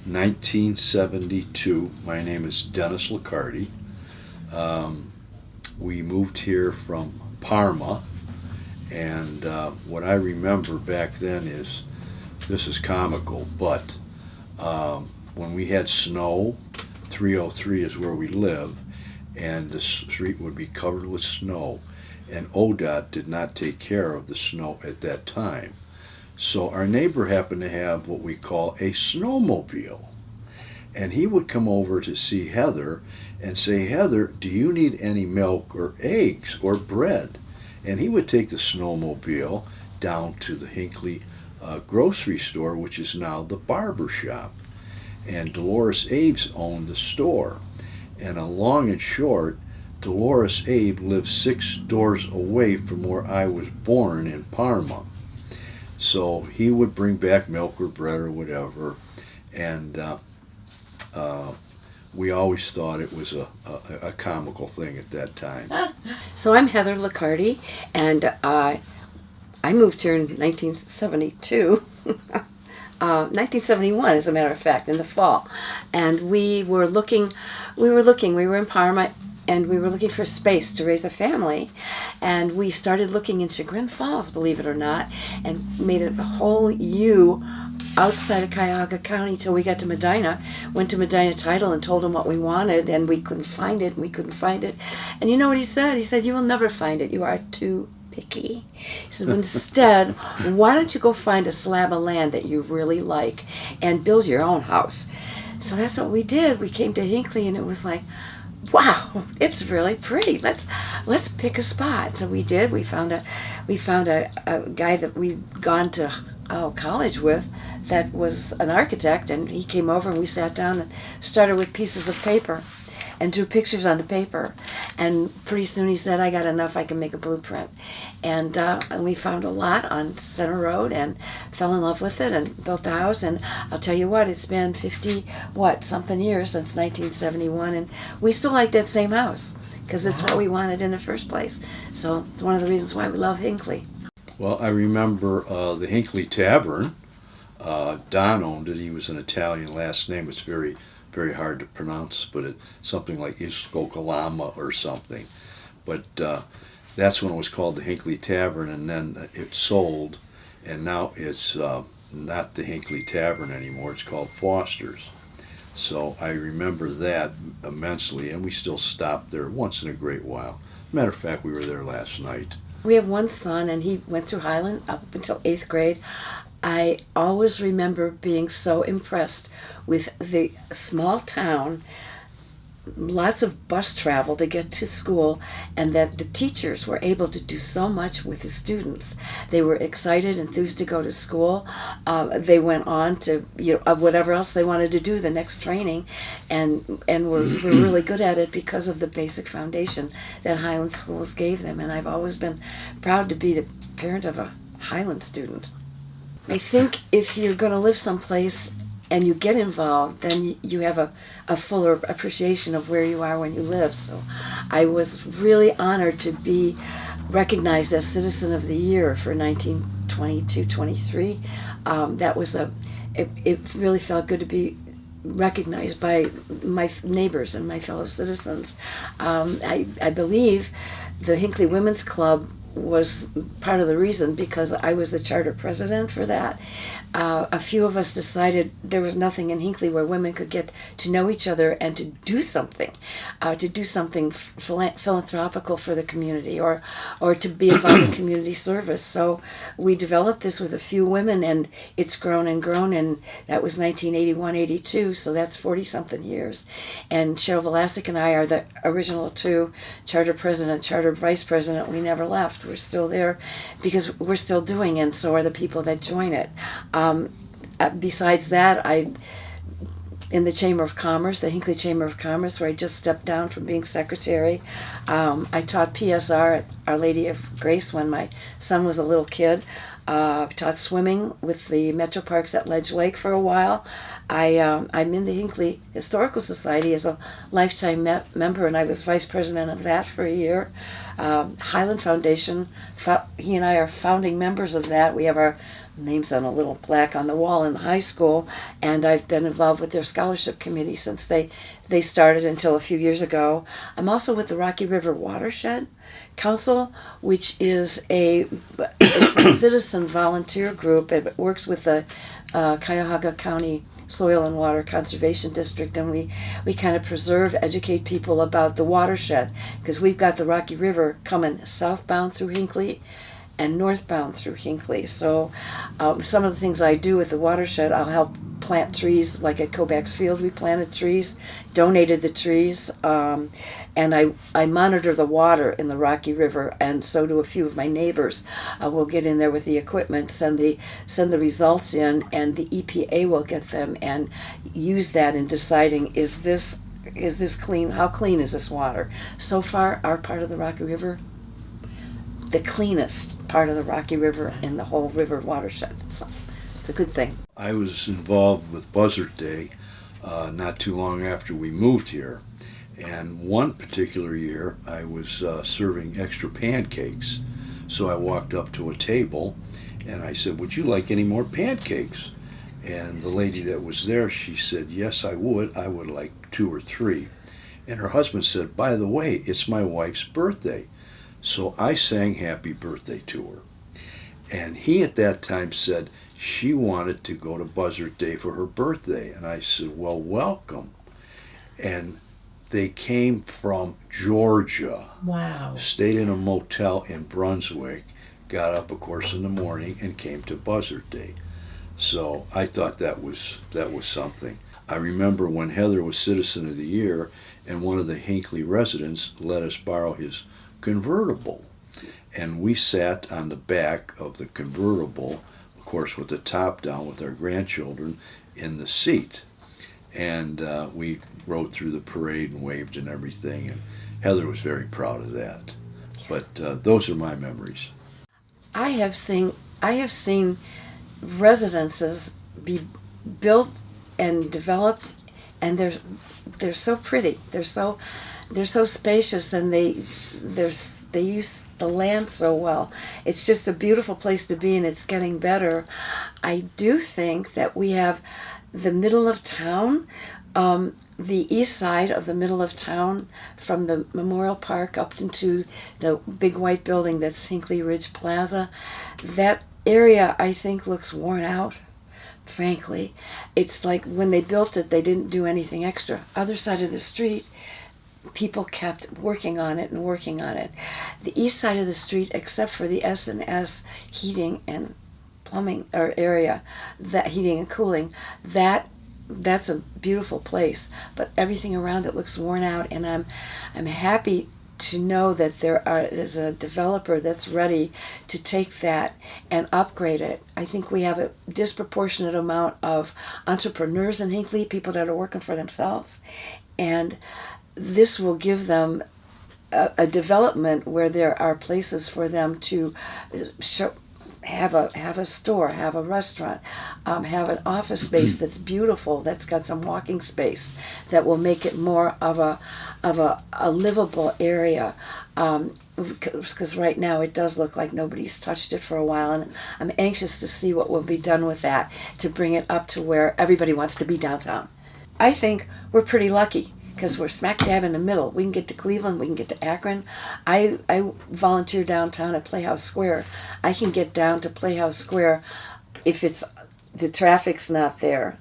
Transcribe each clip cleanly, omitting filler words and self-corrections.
1972. My name is Dennis Liccardi. We moved here from Parma, and what I remember back then is, this is comical, but when we had snow, 303 is where we live, and the street would be covered with snow, and ODOT did not take care of the snow at that time. So our neighbor happened to have what we call a snowmobile. And he would come over to see Heather and say, Heather, do you need any milk or eggs or bread? And he would take the snowmobile down to the Hinckley grocery store, which is now the barber shop. And Dolores Abe's owned the store. And long and short, Dolores Abe lived 6 doors away from where I was born in Parma. So he would bring back milk or bread or whatever, and we always thought it was a comical thing at that time. So I'm Heather Liccardi, and I moved here in 1972, 1971 as a matter of fact, in the fall, and we were in Parma, and we were looking for space to raise a family, and we started looking in Chagrin Falls, believe it or not, and made a whole U outside of Cuyahoga County till we got to Medina. Went to Medina Title and told them what we wanted, and we couldn't find it. And you know what he said? He said, "You will never find it. You are too picky." He said, "Instead, why don't you go find a slab of land that you really like and build your own house?" So that's what we did. We came to Hinckley, and it was like, wow, it's really pretty. Let's pick a spot. So we did. We found a guy that we'd gone to college with that was an architect, and he came over and we sat down and started with pieces of paper and drew pictures on the paper. And pretty soon he said, "I got enough. I can make a blueprint." And we found a lot on Center Road and fell in love with it and built the house. And I'll tell you what, it's been 50-something years since 1971, and we still like that same house because it's what we wanted in the first place. So it's one of the reasons why we love Hinckley. Well, I remember the Hinckley Tavern. Don owned it. He was an Italian last name. It's very, very hard to pronounce, but it's something like Iscocolama or something. But that's when it was called the Hinckley Tavern, and then it sold, and now it's not the Hinckley Tavern anymore. It's called Foster's. So I remember that immensely, and we still stop there once in a great while. Matter of fact, we were there last night. We have one son, and he went through Highland up until 8th grade. I always remember being so impressed with the small town, lots of bus travel to get to school, and that the teachers were able to do so much with the students. They were excited, enthused to go to school. They went on to whatever else they wanted to do, the next training, and were really good at it because of the basic foundation that Highland schools gave them. And I've always been proud to be the parent of a Highland student. I think if you're going to live someplace and you get involved, then you have a fuller appreciation of where you are when you live. So I was really honored to be recognized as Citizen of the Year for 1922-23. That was it really felt good to be recognized by my neighbors and my fellow citizens. I believe the Hinckley Women's Club was part of the reason, because I was the charter president for that. A few of us decided there was nothing in Hinckley where women could get to know each other and to do something philanthropical for the community, or to be involved in community service. So we developed this with a few women, and it's grown and grown, and that was 1981-82, so that's 40-something years. And Cheryl Velasic and I are the original 2, charter president, charter vice president. We never left. We're still there because we're still doing it, and so are the people that join it. Besides that, in the Chamber of Commerce, the Hinckley Chamber of Commerce, where I just stepped down from being secretary. I taught PSR at Our Lady of Grace when my son was a little kid. Taught swimming with the Metro Parks at Ledge Lake for a while. I'm in the Hinckley Historical Society as a lifetime member, and I was vice president of that for a year. Highland Foundation, he and I are founding members of that. We have our names on a little plaque on the wall in the high school, and I've been involved with their scholarship committee since they started until a few years ago. I'm also with the Rocky River Watershed Council, which is it's a citizen volunteer group. It works with the Cuyahoga County Soil and Water Conservation District, and we kind of educate people about the watershed, because we've got the Rocky River coming southbound through Hinckley and northbound through Hinckley. So some of the things I do with the watershed, I'll help plant trees. Like at Kobach's Field, we planted trees, donated the trees, and I monitor the water in the Rocky River, and so do a few of my neighbors. We'll get in there with the equipment, send the results in, and the EPA will get them and use that in deciding, is this clean? How clean is this water? So far, our part of the Rocky River, the cleanest part of the Rocky River in the whole river watershed. So it's a good thing. I was involved with Buzzard Day not too long after we moved here. And one particular year, I was serving extra pancakes. So I walked up to a table and I said, "Would you like any more pancakes?" And the lady that was there, she said, "Yes, I would. I would like 2 or 3. And her husband said, "By the way, it's my wife's birthday." So I sang happy birthday to her. And he at that time said she wanted to go to Buzzard Day for her birthday. And I said, "Well, welcome." And they came from Georgia. Wow. Stayed in a motel in Brunswick, got up, of course, in the morning and came to Buzzard Day. So I thought that was something. I remember when Heather was Citizen of the Year, and one of the Hinckley residents let us borrow his convertible. And we sat on the back of the convertible, of course with the top down, with our grandchildren in the seat. And we rode through the parade and waved and everything. And Heather was very proud of that. But those are my memories. I have seen residences be built and developed, and they're so pretty. They're so spacious, and they use the land so well. It's just a beautiful place to be, and it's getting better. I do think that we have the middle of town, the east side of the middle of town, from the Memorial Park up into the big white building that's Hinckley Ridge Plaza. That area, I think, looks worn out, frankly. It's like when they built it, they didn't do anything extra. Other side of the street, people kept working on it and working on it. The east side of the street, except for the S&S heating and plumbing or area, that heating and cooling, that's a beautiful place, but everything around it looks worn out, and I'm happy to know that there's a developer that's ready to take that and upgrade it. I think we have a disproportionate amount of entrepreneurs in Hinckley, people that are working for themselves, and this will give them a development where there are places for them to have a store, have a restaurant, have an office space that's beautiful, that's got some walking space, that will make it more of a livable area. Because right now it does look like nobody's touched it for a while, and I'm anxious to see what will be done with that to bring it up to where everybody wants to be downtown. I think we're pretty lucky, because we're smack dab in the middle. We can get to Cleveland, we can get to Akron. I volunteer downtown at Playhouse Square. I can get down to Playhouse Square if the traffic's not there,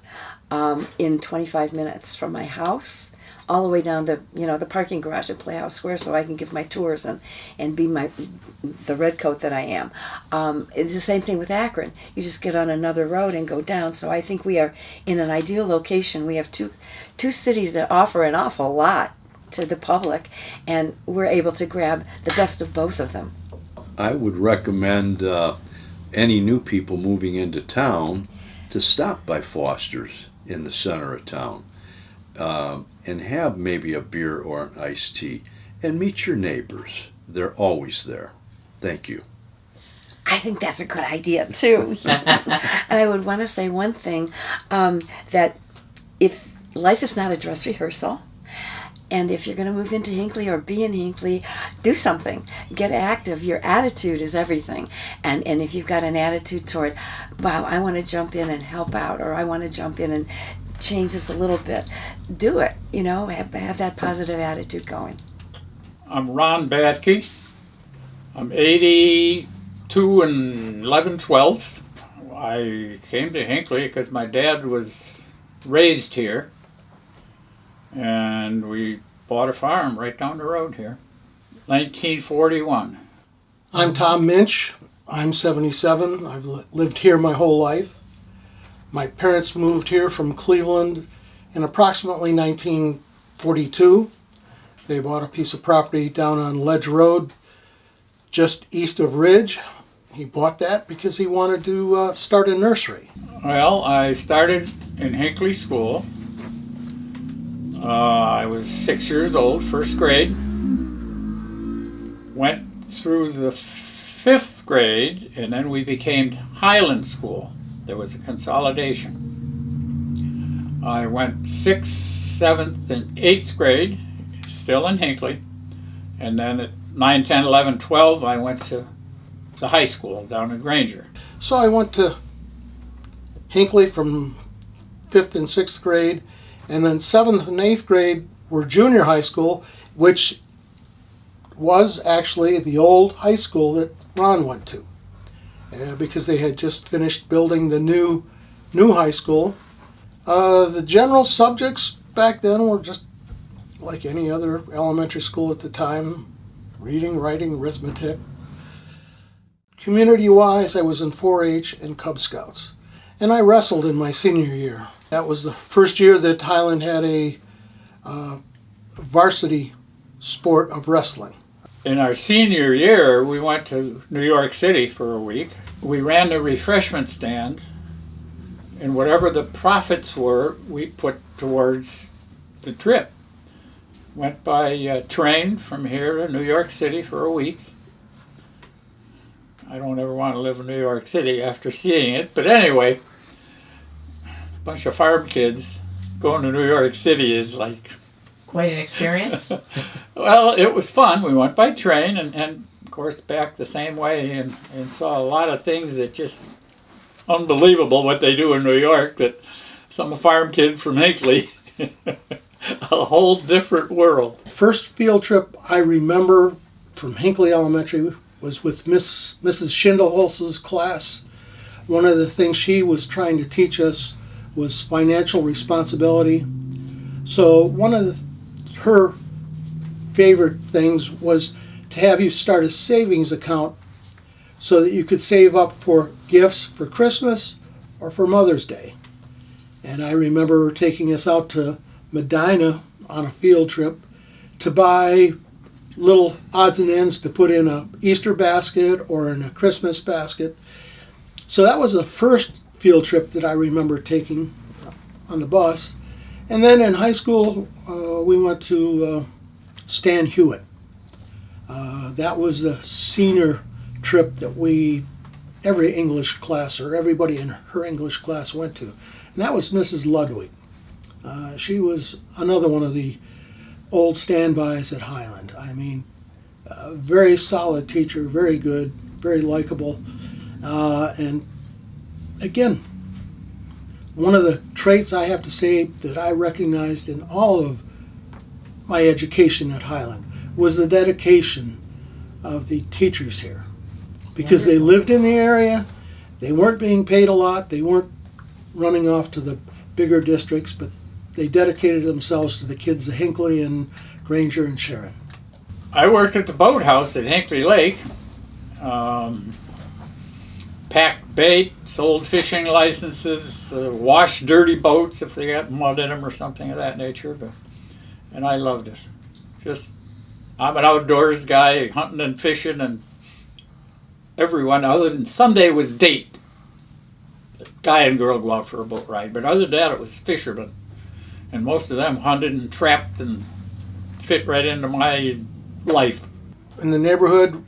in 25 minutes from my house, all the way down to the parking garage at Playhouse Square, so I can give my tours and be the redcoat that I am. It's the same thing with Akron. You just get on another road and go down. So I think we are in an ideal location. We have two cities that offer an awful lot to the public, and we're able to grab the best of both of them. I would recommend any new people moving into town to stop by Foster's in the center of town. And have maybe a beer or an iced tea, and meet your neighbors. They're always there. Thank you. I think that's a good idea, too. And I would want to say one thing, that if life is not a dress rehearsal, And if you're going to move into Hinckley or be in Hinckley, do something. Get active. Your attitude is everything. And if you've got an attitude toward, wow, I want to jump in and help out, or I want to jump in and change this a little bit, do it. Have that positive attitude going. I'm Ron Batke. I'm 82 and 11/12. I came to Hinckley because my dad was raised here, and we bought a farm right down the road here. 1941. I'm Tom Minch. I'm 77. I've lived here my whole life. My parents moved here from Cleveland in approximately 1942. They bought a piece of property down on Ledge Road, just east of Ridge. He bought that because he wanted to start a nursery. Well, I started in Hinckley School. I was 6 years old, first grade. Went through the 5th grade, and then we became Highland School. There was a consolidation. I went 6th, 7th, and 8th grade, still in Hinckley. And then at 9, 10, 11, 12, I went to the high school down in Granger. So I went to Hinckley from 5th and 6th grade, and then 7th and 8th grade were junior high school, which was actually the old high school that Ron went to, because they had just finished building the new high school. The general subjects back then were just like any other elementary school at the time: reading, writing, arithmetic. Community-wise, I was in 4-H and Cub Scouts, and I wrestled in my senior year. That was the first year that Highland had a varsity sport of wrestling. In our senior year, we went to New York City for a week. We ran the refreshment stand, and whatever the profits were, we put towards the trip. Went by train from here to New York City for a week. I don't ever want to live in New York City after seeing it, but anyway, a bunch of farm kids going to New York City is like... Quite an experience. Well, it was fun. We went by train and of course back the same way and saw a lot of things that just unbelievable what they do in New York, that some farm kid from Hinckley, a whole different world. First field trip I remember from Hinckley Elementary was with Mrs. Schindelholz's class. One of the things she was trying to teach us was financial responsibility. So one of her favorite things was to have you start a savings account so that you could save up for gifts for Christmas or for Mother's Day. And I remember her taking us out to Medina on a field trip to buy little odds and ends to put in a Easter basket or in a Christmas basket. So that was the first field trip that I remember taking on the bus. And then in high school, we went to Stan Hewitt. That was the senior trip that every English class, or everybody in her English class went to. And that was Mrs. Ludwig. She was another one of the old standbys at Highland. I mean, very solid teacher, very good, very likable. And again, one of the traits I have to say that I recognized in all of my education at Highland was the dedication of the teachers here. Because they lived in the area, they weren't being paid a lot, they weren't running off to the bigger districts, but they dedicated themselves to the kids of Hinckley and Granger and Sharon. I worked at the boathouse at Hinckley Lake. Packed bait, sold fishing licenses, washed dirty boats if they got mud in them or something of that nature. And I loved it. I'm an outdoors guy, hunting and fishing, and everyone other than Sunday was date. Guy and girl go out for a boat ride, but other than that it was fishermen. And most of them hunted and trapped and fit right into my life. In the neighborhood,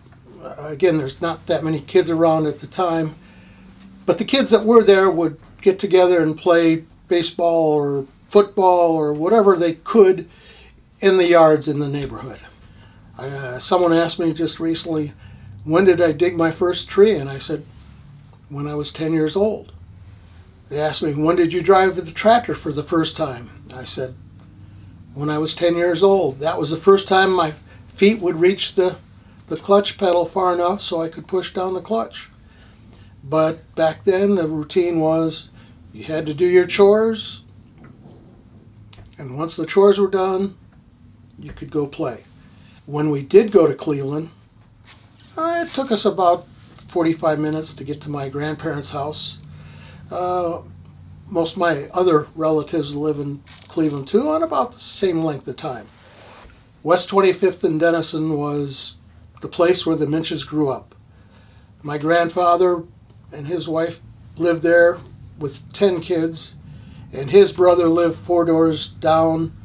again, there's not that many kids around at the time, but the kids that were there would get together and play baseball or football or whatever they could in the yards in the neighborhood. Someone asked me just recently, when did I dig my first tree? And I said, when I was 10 years old. They asked me, when did you drive the tractor for the first time? I said, when I was 10 years old. That was the first time my feet would reach the clutch pedal far enough so I could push down the clutch. But back then the routine was you had to do your chores, and once the chores were done, you could go play. When we did go to Cleveland, it took us about 45 minutes to get to my grandparents' house. Most of my other relatives live in Cleveland too, on about the same length of time. West 25th in Denison was the place where the Minches grew up. My grandfather and his wife lived there with 10 kids, and his brother lived 4 doors down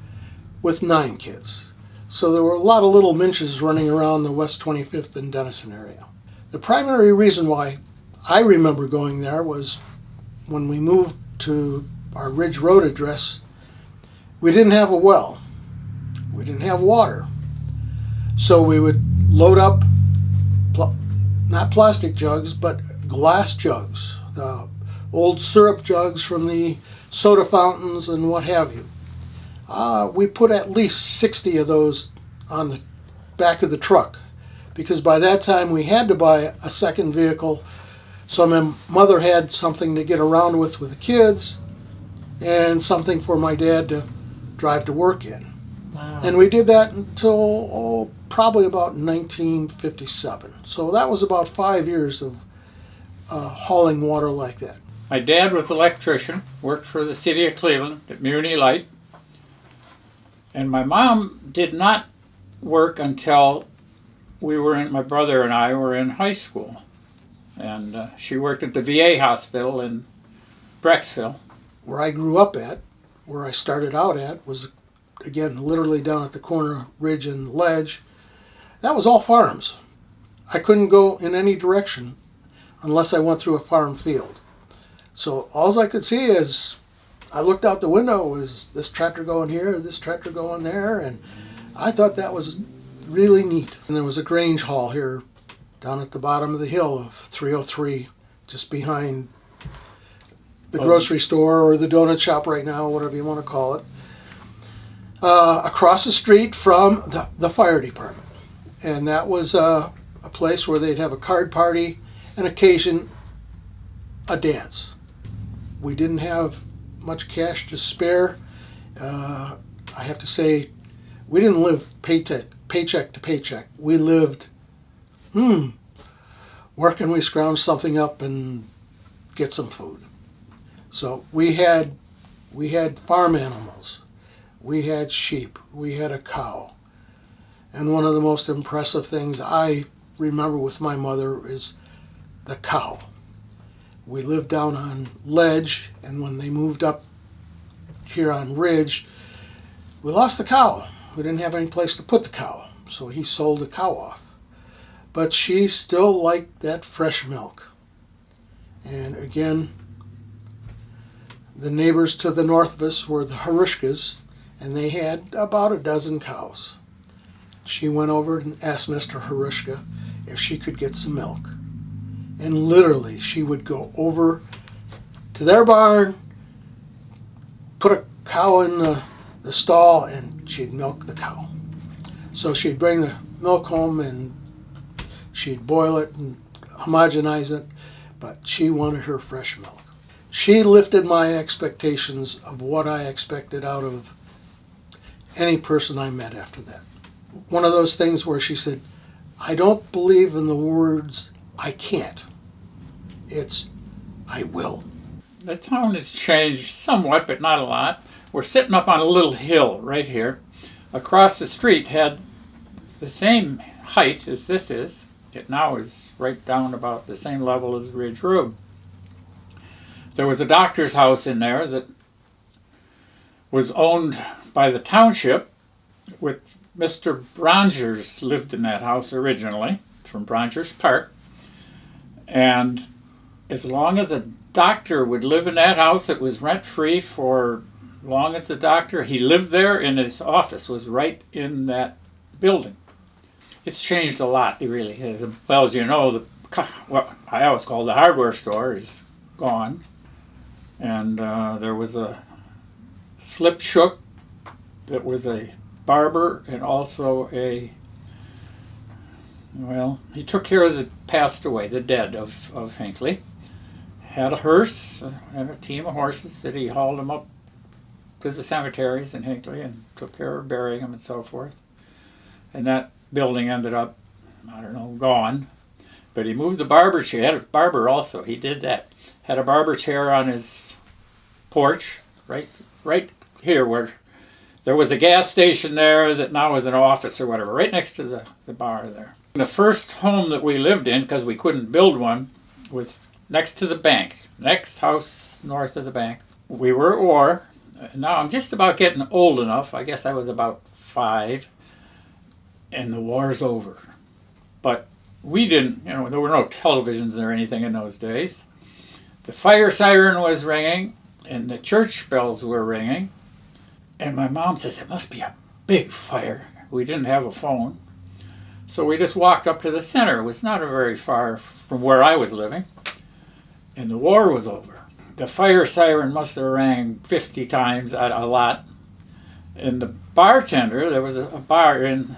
with 9 kids. So there were a lot of little Minches running around the West 25th and Denison area. The primary reason why I remember going there was when we moved to our Ridge Road address, we didn't have a well. We didn't have water. So we would load up, not plastic jugs, but glass jugs, the old syrup jugs from the soda fountains and what have you. We put at least 60 of those on the back of the truck, because by that time we had to buy a second vehicle, so my mother had something to get around with the kids and something for my dad to drive to work in. Wow. And we did that until probably about 1957. So that was about 5 years of hauling water like that. My dad was an electrician, worked for the city of Cleveland at Muni Light. And my mom did not work until my brother and I were in high school. And she worked at the VA hospital in Brecksville. Where I grew up at, where I started out at, was, again, literally down at the corner of Ridge and Ledge. That was all farms. I couldn't go in any direction unless I went through a farm field. So all I could see is, I looked out the window, was this tractor going here, this tractor going there, and I thought that was really neat. And there was a Grange Hall here down at the bottom of the hill of 303, just behind the grocery store or the donut shop right now, whatever you want to call it, across the street from the fire department. And that was a place where they'd have a card party and occasion a dance. We didn't have much cash to spare. I have to say, we didn't live paycheck to paycheck. We lived, where can we scrounge something up and get some food? So we had farm animals. We had sheep. We had a cow. And one of the most impressive things I remember with my mother is the cow. We lived down on Ledge, and when they moved up here on Ridge, we lost the cow. We didn't have any place to put the cow, so he sold the cow off. But she still liked that fresh milk. And again, the neighbors to the north of us were the Harushkas, and they had about a dozen cows. She went over and asked Mr. Harushka if she could get some milk. And literally, she would go over to their barn, put a cow in the stall, and she'd milk the cow. So she'd bring the milk home and she'd boil it and homogenize it, but she wanted her fresh milk. She lifted my expectations of what I expected out of any person I met after that. One of those things where she said, I don't believe in the words, I can't. It's, I will. The town has changed somewhat, but not a lot. We're sitting up on a little hill right here. Across the street had the same height as this is. It now is right down about the same level as Ridge Road. There was a doctor's house in there that was owned by the township, with Mr. Brongers lived in that house originally, from Brongers Park. And as long as a doctor would live in that house, it was rent-free for long as the doctor, he lived there and his office was right in that building. It's changed a lot, it really has. Well, as you know, what I always call the hardware store is gone. And there was a slip shook that was a barber and also he took care of the passed away, the dead of Hinckley. Had a hearse and a team of horses that he hauled them up to the cemeteries in Hinckley and took care of burying them and so forth. And that building ended up, I don't know, gone. But he moved the barber chair. He had a barber also. He did that. Had a barber chair on his porch, right here where there was a gas station there that now is an office or whatever, right next to the bar there. The first home that we lived in, because we couldn't build one, was next to the bank, next house north of the bank. We were at war. Now I'm just about getting old enough, I guess I was about 5, and the war's over. But we didn't, there were no televisions or anything in those days. The fire siren was ringing, and the church bells were ringing. And my mom says, it must be a big fire. We didn't have a phone. So we just walked up to the center. It was not very far from where I was living. And the war was over. The fire siren must have rang 50 times, a lot. And the bartender, there was a bar in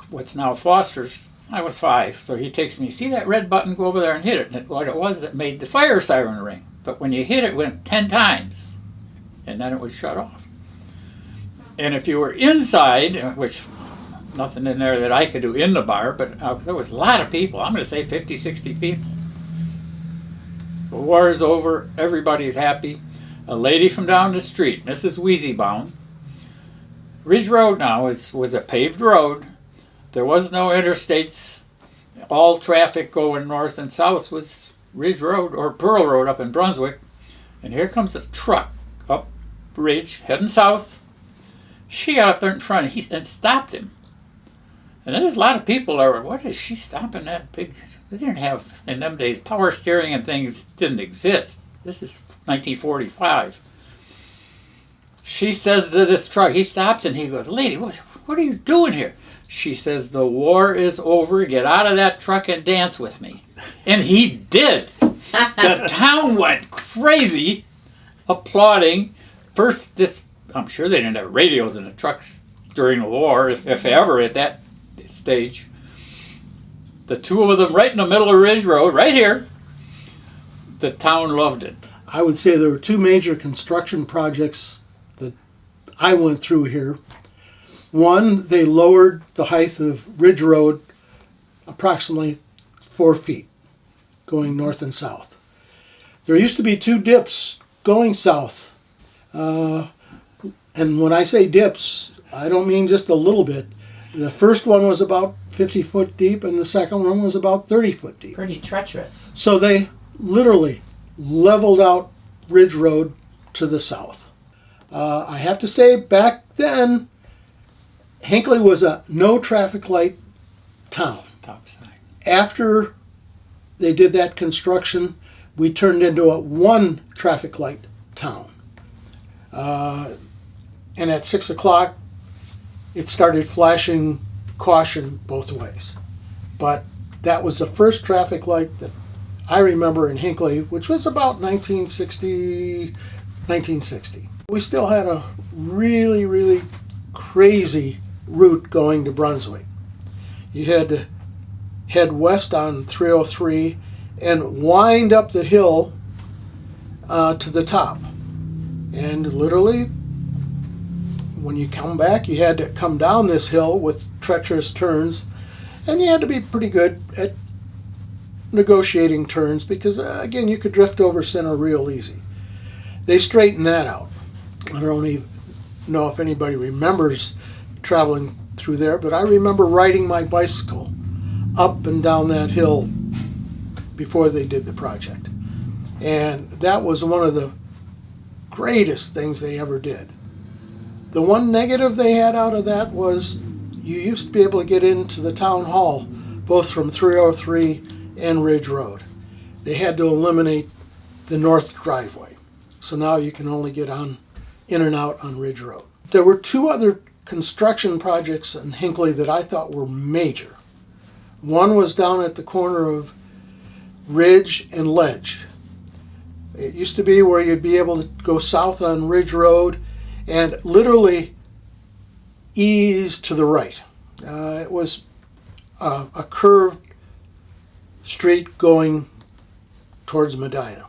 what's now Foster's. I was 5, so he takes me, see that red button, go over there and hit it. And what it was that made the fire siren ring. But when you hit it, it went 10 times. And then it would shut off. And if you were inside, which nothing in there that I could do in the bar, but there was a lot of people. I'm going to say 50, 60 people. The war is over. Everybody's happy. A lady from down the street, Mrs. Wheezybound. Ridge Road now was a paved road. There was no interstates. All traffic going north and south was Ridge Road or Pearl Road up in Brunswick. And here comes a truck up Ridge, heading south. She got up there in front and stopped him. And then there's a lot of people there. What is she stopping that big? They didn't have, in them days, power steering and things didn't exist. This is 1945. She says to this truck, he stops and he goes, lady, what are you doing here? She says, the war is over. Get out of that truck and dance with me. And he did. The town went crazy, applauding. First, I'm sure they didn't have radios in the trucks during the war, if ever, at that stage. The two of them right in the middle of Ridge Road, right here. The town loved it. I would say there were 2 major construction projects that I went through here. One, they lowered the height of Ridge Road approximately 4 feet, going north and south. There used to be 2 dips going south. And when I say dips, I don't mean just a little bit. The first one was about 50 foot deep, and the second one was about 30 foot deep. Pretty treacherous. So they literally leveled out Ridge Road to the south. I have to say, back then, Hinckley was a no traffic light town. Top side. After they did that construction, we turned into a 1 traffic light town. And at 6 o'clock, it started flashing caution both ways. But that was the first traffic light that I remember in Hinckley, which was about 1960. We still had a really, really crazy route going to Brunswick. You had to head west on 303 and wind up the hill to the top. And literally, when you come back, you had to come down this hill with treacherous turns, and you had to be pretty good at negotiating turns because, again, you could drift over center real easy. They straightened that out. I don't even know if anybody remembers traveling through there, but I remember riding my bicycle up and down that hill before they did the project. And that was one of the greatest things they ever did. The one negative they had out of that was you used to be able to get into the town hall both from 303 and Ridge Road. They had to eliminate the north driveway. So now you can only get on in and out on Ridge Road. There were two other construction projects in Hinckley that I thought were major. One was down at the corner of Ridge and Ledge. It used to be where you'd be able to go south on Ridge Road and literally ease to the right. It was a curved street going towards Medina.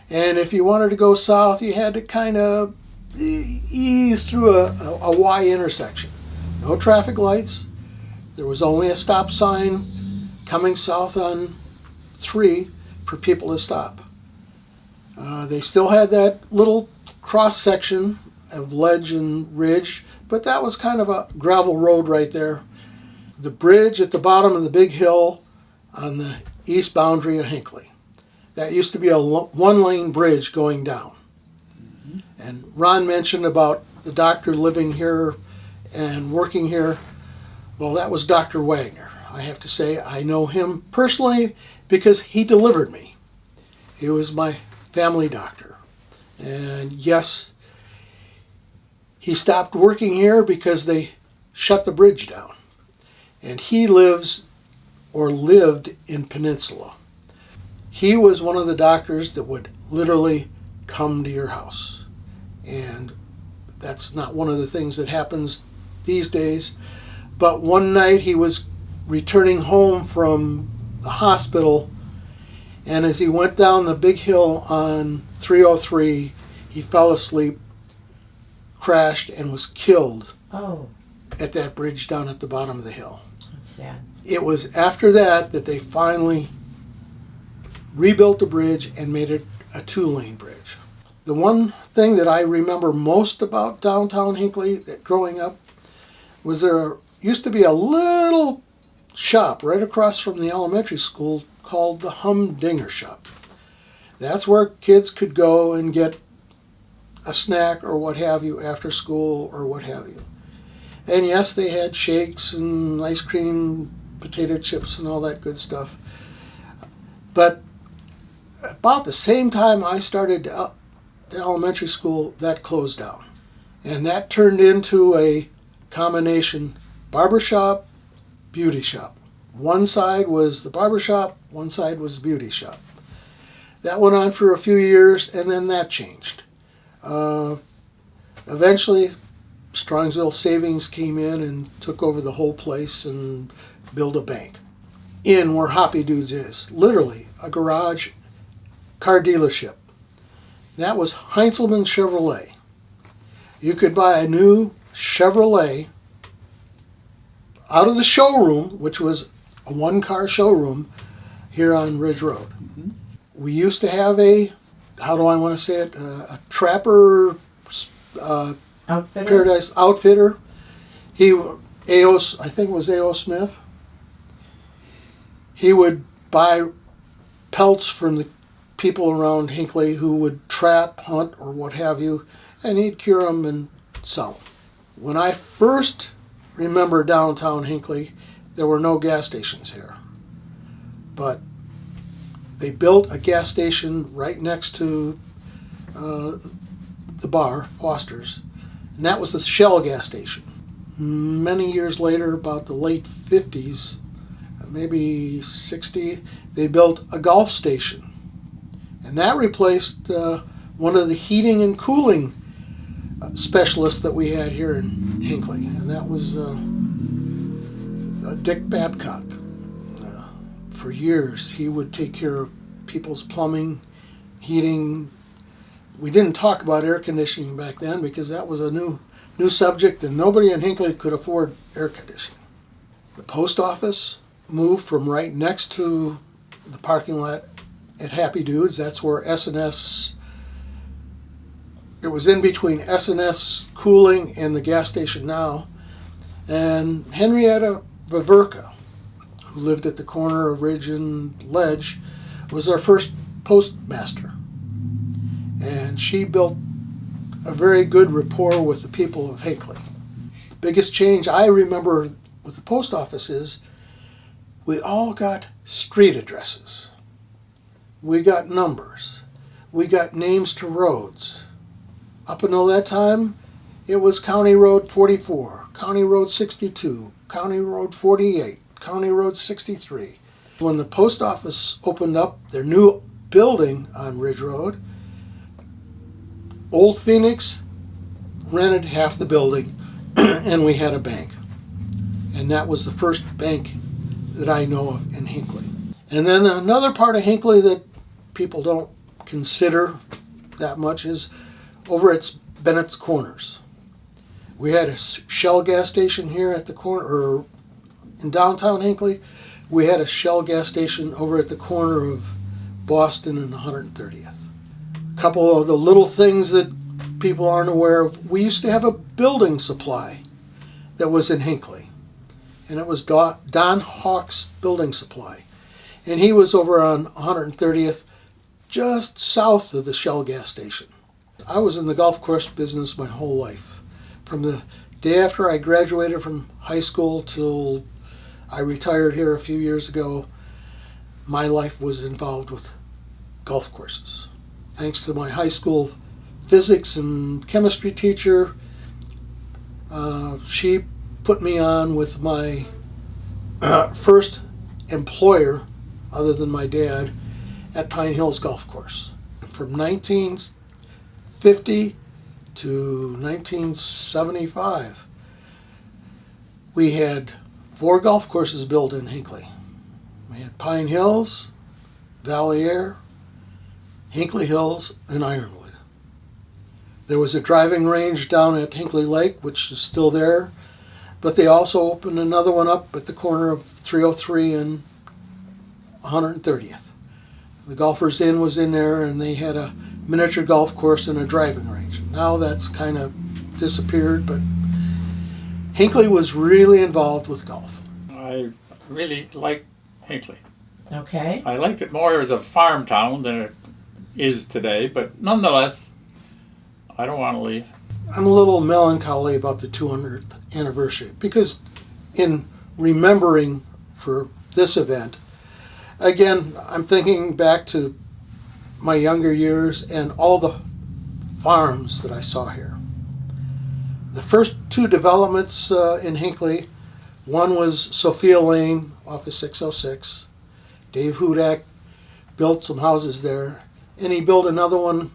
And if you wanted to go south, you had to kind of ease through a Y intersection. No traffic lights. There was only a stop sign coming south on 3 for people to stop. They still had that little cross section of Ledge and Ridge, but that was kind of a gravel road right there. The bridge at the bottom of the big hill on the east boundary of Hinckley. That used to be a one-lane bridge going down. And Ron mentioned about the doctor living here and working here. Well, that was Dr. Wagner. I have to say I know him personally because he delivered me. He was my family doctor. And yes, he stopped working here because they shut the bridge down. And he lived in Peninsula. He was one of the doctors that would literally come to your house. And that's not one of the things that happens these days. But one night he was returning home from the hospital, and as he went down the big hill on 303, he fell asleep, crashed, and was killed at that bridge down at the bottom of the hill. That's sad. It was after that that they finally rebuilt the bridge and made it a 2-lane bridge. The one thing that I remember most about downtown Hinckley growing up was there used to be a little shop right across from the elementary school called the Humdinger Shop. That's where kids could go and get a snack or what have you after school or what have you. And yes, they had shakes and ice cream, potato chips and all that good stuff. But about the same time I started the elementary school, that closed down. And that turned into a combination barbershop, beauty shop. One side was the barbershop, one side was the beauty shop. That went on for a few years, and then that changed. Eventually, Strongsville Savings came in and took over the whole place and built a bank. In where Hoppy Dudes is, literally a garage car dealership. That was Heinzelman Chevrolet. You could buy a new Chevrolet out of the showroom, which was a one-car showroom here on Ridge Road. Mm-hmm. We used to have a trapper Outfitter? Paradise outfitter. I think it was A.O. Smith. He would buy pelts from the people around Hinckley who would trap, hunt, or what have you, and he'd cure them and sell them. When I first remember downtown Hinckley, there were no gas stations here. But they built a gas station right next to the bar, Foster's, and that was the Shell gas station. Many years later, about the late 50s, maybe 60, they built a Gulf station. And that replaced one of the heating and cooling specialists that we had here in Hinckley, and that was Dick Babcock. For years, he would take care of people's plumbing, heating. We didn't talk about air conditioning back then because that was a new subject, and nobody in Hinckley could afford air conditioning. The post office moved from right next to the parking lot at Happy Dudes. That's where S&S, it was in between S&S Cooling and the gas station now. And Henrietta Vaverka, who lived at the corner of Ridge and Ledge, was our first postmaster. And she built a very good rapport with the people of Hinckley. The biggest change I remember with the post office is we all got street addresses. We got numbers. We got names to roads. Up until that time, it was County Road 44, County Road 62, County Road 48, County Road 63. When the post office opened up their new building on Ridge Road, Old Phoenix rented half the building and we had a bank. And that was the first bank that I know of in Hinckley. And then another part of Hinckley that people don't consider that much is over at Bennett's Corners. We had a Shell gas station here at the corner, or in downtown Hinckley. We had a Shell gas station over at the corner of Boston and 130th. A couple of the little things that people aren't aware of, we used to have a building supply that was in Hinckley. And it was Don Hawk's Building Supply. And he was over on 130th, just south of the Shell gas station. I was in the golf course business my whole life. From the day after I graduated from high school till I retired here a few years ago, my life was involved with golf courses. Thanks to my high school physics and chemistry teacher, she put me on with my first employer, other than my dad, at Pine Hills Golf Course. From 1950 to 1975, we had 4 golf courses built in Hinckley. We had Pine Hills, Valley Air, Hinckley Hills, and Ironwood. There was a driving range down at Hinckley Lake, which is still there, but they also opened another one up at the corner of 303 and 130th. The Golfers Inn was in there, and they had a miniature golf course and a driving range. Now that's kind of disappeared, but Hinckley was really involved with golf. I really liked Hinckley. Okay. I liked it more as a farm town than it is today, but nonetheless, I don't want to leave. I'm a little melancholy about the 200th anniversary because in remembering for this event, again, I'm thinking back to my younger years and all the farms that I saw here. The first 2 developments in Hinckley, one was Sophia Lane off of 606. Dave Hudak built some houses there, and he built another one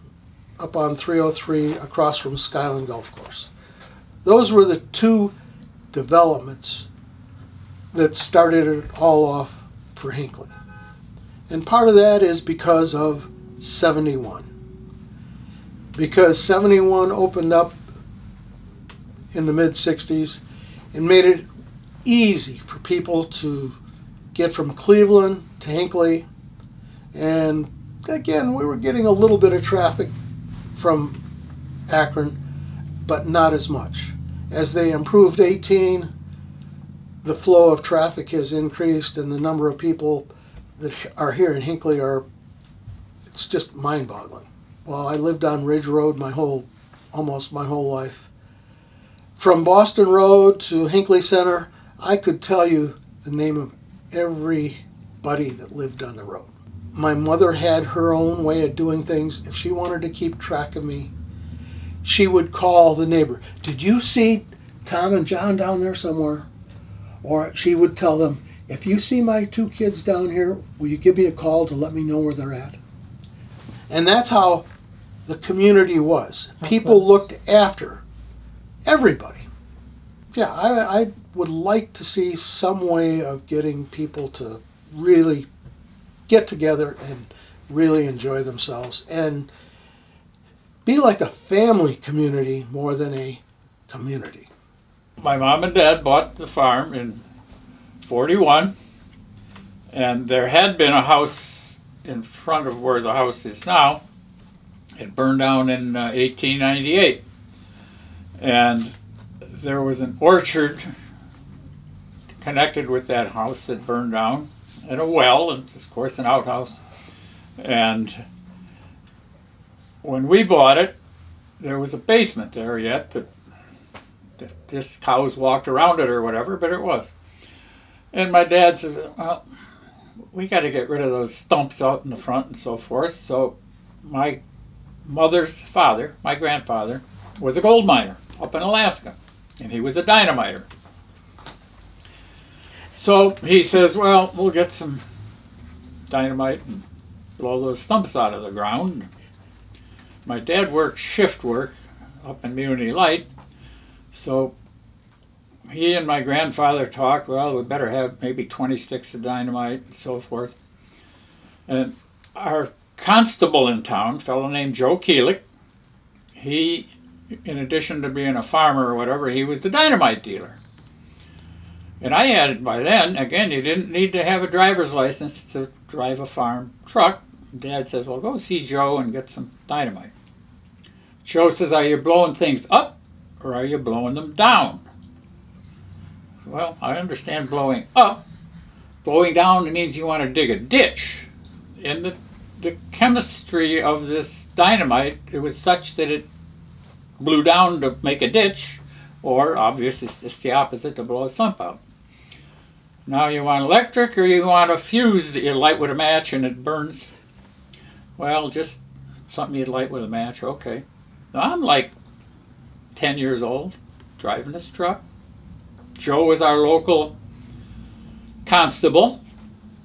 up on 303 across from Skyland Golf Course. Those were the 2 developments that started it all off for Hinckley. And part of that is because of 71. Because 71 opened up in the mid-60s and made it easy for people to get from Cleveland to Hinckley. And again, we were getting a little bit of traffic from Akron, but not as much. As they improved 18, the flow of traffic has increased, and the number of people that are here in Hinckley it's just mind-boggling. Well, I lived on Ridge Road almost my whole life. From Boston Road to Hinckley Center, I could tell you the name of everybody that lived on the road. My mother had her own way of doing things. If she wanted to keep track of me, she would call the neighbor. Did you see Tom and John down there somewhere? Or she would tell them, if you see my 2 kids down here, will you give me a call to let me know where they're at? And that's how the community was. People looked after everybody. Yeah, I would like to see some way of getting people to really get together and really enjoy themselves and be like a family community more than a community. My mom and dad bought the farm in 41, and there had been a house in front of where the house is now. It burned down in 1898, and there was an orchard connected with that house that burned down, and a well, and of course an outhouse. And when we bought it, there was a basement there yet, but just cows walked around it or whatever, but it was. And my dad said, well, we got to get rid of those stumps out in the front and so forth. So my mother's father, my grandfather, was a gold miner up in Alaska, and he was a dynamiter. So he says, well, we'll get some dynamite and blow those stumps out of the ground. My dad worked shift work up in Muni Light, so he and my grandfather talked, well, we better have maybe 20 sticks of dynamite and so forth. And our constable in town, a fellow named Joe Keelick, he, in addition to being a farmer or whatever, he was the dynamite dealer. And I had, by then, again, you didn't need to have a driver's license to drive a farm truck. Dad says, well, go see Joe and get some dynamite. Joe says, are you blowing things up or are you blowing them down? Well, I understand blowing up. Blowing down means you want to dig a ditch. And the chemistry of this dynamite, it was such that it blew down to make a ditch, or obviously it's just the opposite, to blow a stump out. Now you want electric or you want a fuse that you light with a match and it burns? Well, just something you'd light with a match, okay. Now I'm like 10 years old, driving this truck. Joe was our local constable,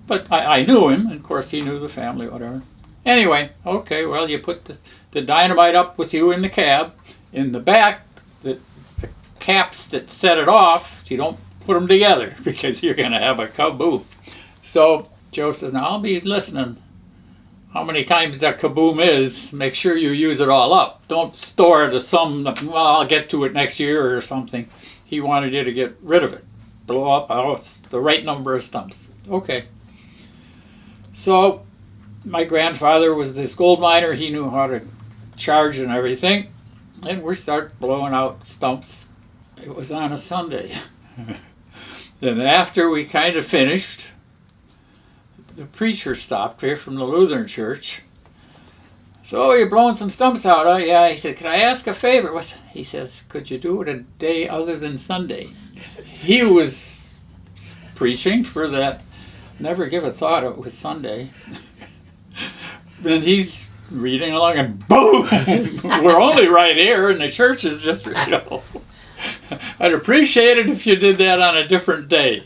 but I knew him, and of course he knew the family, whatever. Anyway, okay, well, you put the dynamite up with you in the cab. In the back, the caps that set it off, you don't put them together because you're going to have a kaboom. So Joe says, now I'll be listening. How many times that kaboom is, make sure you use it all up. Don't store the sum, well, I'll get to it next year or something. He wanted you to get rid of it. Blow up, oh, it's the right number of stumps. Okay. So my grandfather was this gold miner. He knew how to charge and everything. And we start blowing out stumps. It was on a Sunday. Then after we kind of finished, the preacher stopped here from the Lutheran church. So you're blowing some stumps out, huh? Yeah. He said, could I ask a favor? He says, could you do it a day other than Sunday? He was preaching for that. Never give a thought it was Sunday. Then he's reading along and boom! We're only right here and the church is just, I'd appreciate it if you did that on a different day,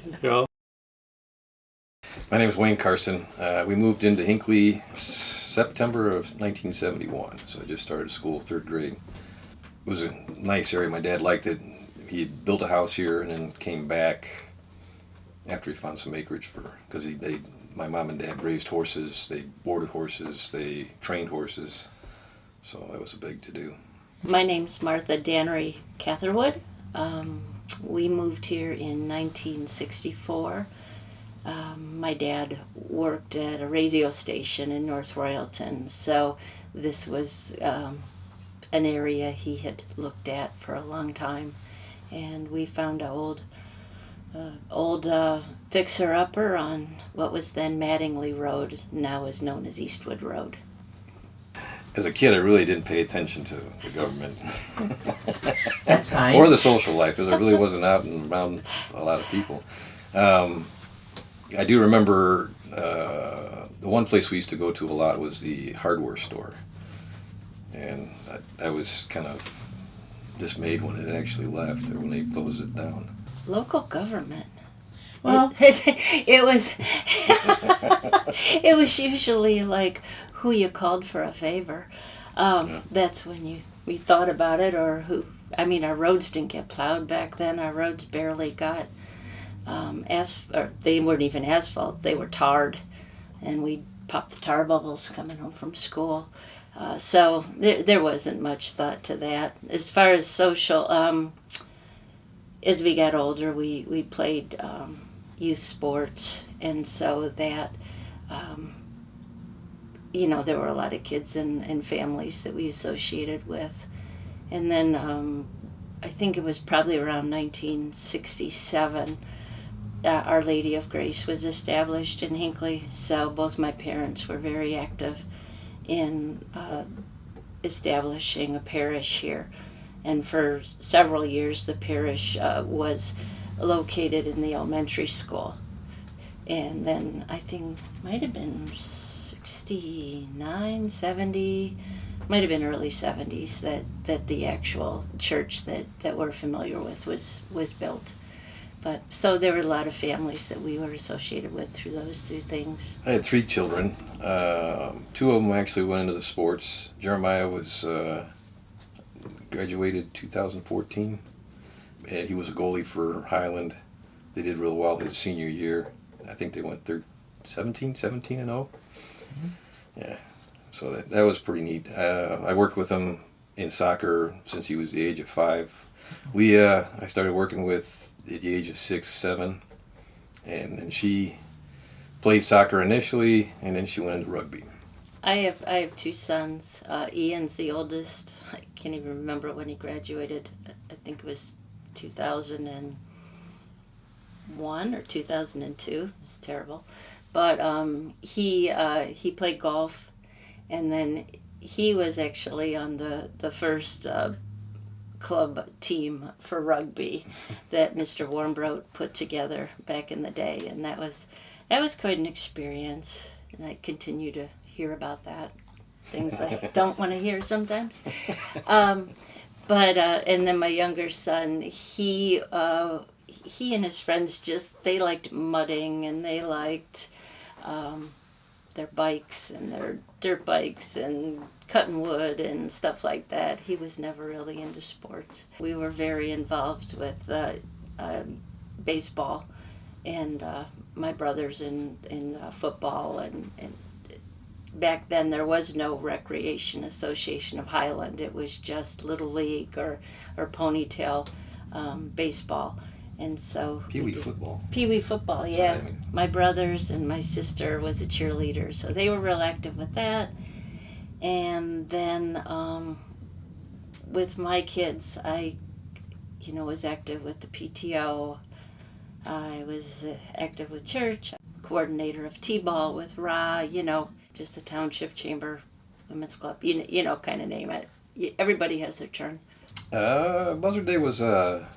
My name is Wayne Carsten. We moved into Hinckley September of 1971, so I just started school, 3rd grade. It was a nice area. My dad liked it. He built a house here and then came back after he found some acreage because my mom and dad raised horses, they boarded horses, they trained horses, so that was a big to-do. My name's Martha Dannery Catherwood. We moved here in 1964. My dad worked at a radio station in North Royalton, so this was an area he had looked at for a long time, and we found an old fixer-upper on what was then Mattingly Road, now is known as Eastwood Road. As a kid, I really didn't pay attention to the government. That's fine. Or the social life, because I really wasn't out and around a lot of people. I do remember the one place we used to go to a lot was the hardware store. And I was kind of dismayed when it actually left, or when they closed it down. Local government. Well, It was it was usually like who you called for a favor. That's when we thought about it, or who. I mean, our roads didn't get plowed back then. Our roads barely got or they weren't even asphalt. They were tarred, and we'd pop the tar bubbles coming home from school. So there wasn't much thought to that. As far as social, as we got older, we played youth sports, and so that, there were a lot of kids and families that we associated with. And then I think it was probably around 1967, Our Lady of Grace was established in Hinckley, so both my parents were very active in establishing a parish here. And for several years, the parish was located in the elementary school. And then I think might have been 69, 70, might have been early 70s that the actual church that we're familiar with was built. But so there were a lot of families that we were associated with through those two things. I had 3 children. 2 of them actually went into the sports. Jeremiah was graduated 2014, and he was a goalie for Highland. They did real well his senior year. I think they went 17 and 0. Yeah, so that was pretty neat. I worked with him in soccer since he was the age of 5. I started working with at the age of 6, 7, and then she played soccer initially, and then she went into rugby. I have 2 sons. Ian's the oldest. I can't even remember when he graduated. I think it was 2001 or 2002. It's terrible. But he played golf, and then he was actually on the first club team for rugby that Mr. Warmbrodt put together back in the day, and that was quite an experience. And I continue to hear about that, things I don't want to hear sometimes. But and then my younger son, he and his friends they liked mudding, and they liked their bikes and their dirt bikes and cutting wood and stuff like that. He was never really into sports. We were very involved with baseball, and my brothers in football, and back then there was no Recreation Association of Highland. It was just Little League or ponytail baseball. And so Pee-wee football. Pee-wee football, yeah. I mean. My brothers and my sister was a cheerleader, so they were real active with that. And then with my kids, I was active with the PTO. I was active with church, coordinator of T-ball with Ra, just the Township Chamber Women's Club, kind of name it. Everybody has their turn. Buzzard Day was a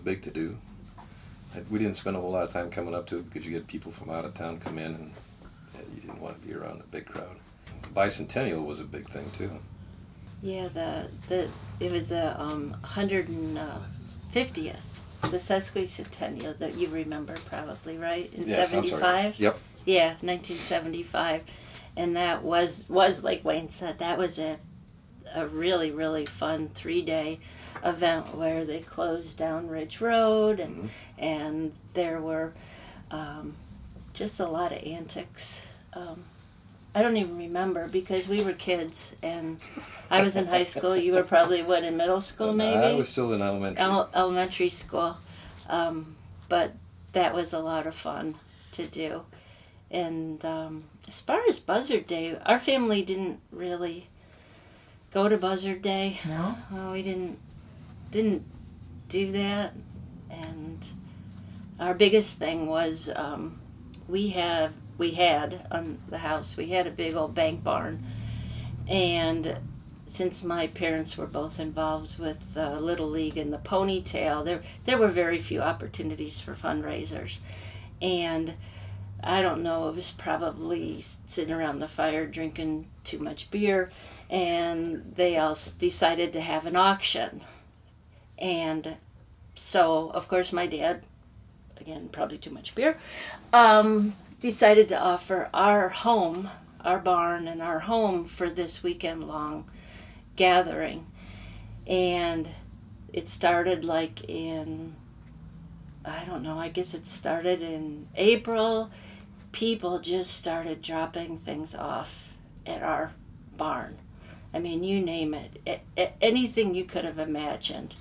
big to-do. We didn't spend a whole lot of time coming up to it because you get people from out of town come in, and you didn't want to be around a big crowd. The bicentennial was a big thing too. Yeah, it was the 150th, the sesquicentennial that you remember probably, right? In Yes, 75? I'm sorry. Yep. Yeah, 1975. And that was like Wayne said, that was a really, really fun 3-day event where they closed down Ridge Road, and there were just a lot of antics. I don't even remember because we were kids, and I was in high school. You were probably, in middle school maybe? I was still in elementary. Elementary school. But that was a lot of fun to do. And as far as Buzzard Day, our family didn't really go to Buzzard Day. No? We didn't do that. And our biggest thing was we had on the house, we had a big old bank barn. And since my parents were both involved with Little League and the ponytail, there were very few opportunities for fundraisers. And I don't know, it was probably sitting around the fire drinking too much beer, and they all decided to have an auction. And so, of course, my dad, again, probably too much beer, decided to offer our home, our barn and our home for this weekend-long gathering. And it started like in, I don't know, I guess it started in April. People just started dropping things off at our barn. I mean, you name it, anything you could have imagined.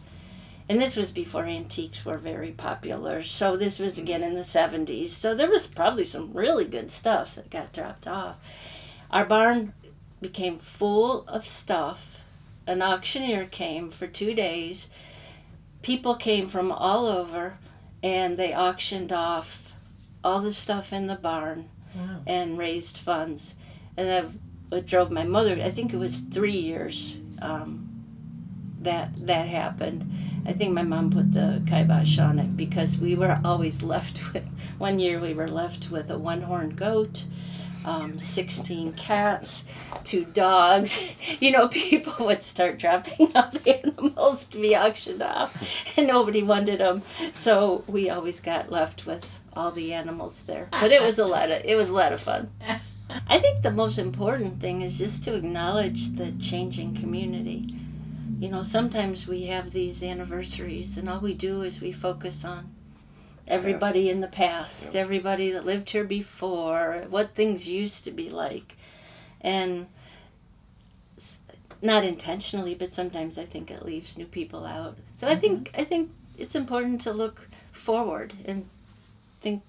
And this was before antiques were very popular. So this was again in the 70s. So there was probably some really good stuff that got dropped off. Our barn became full of stuff. An auctioneer came for 2 days. People came from all over, and they auctioned off all the stuff in the barn. Wow. And raised funds. And that drove my mother, I think it was 3 years that happened. I think my mom put the kibosh on it because we were always left with, one year we were left with a one-horned goat, 16 cats, 2 dogs. You know, people would start dropping off animals to be auctioned off, and nobody wanted them. So we always got left with all the animals there. But it was a lot of fun. I think the most important thing is just to acknowledge the changing community. You know, sometimes we have these anniversaries, and all we do is we focus on everybody in the past, Yep. everybody that lived here before, what things used to be like. And not intentionally, but sometimes I think it leaves new people out. So I think it's important to look forward and think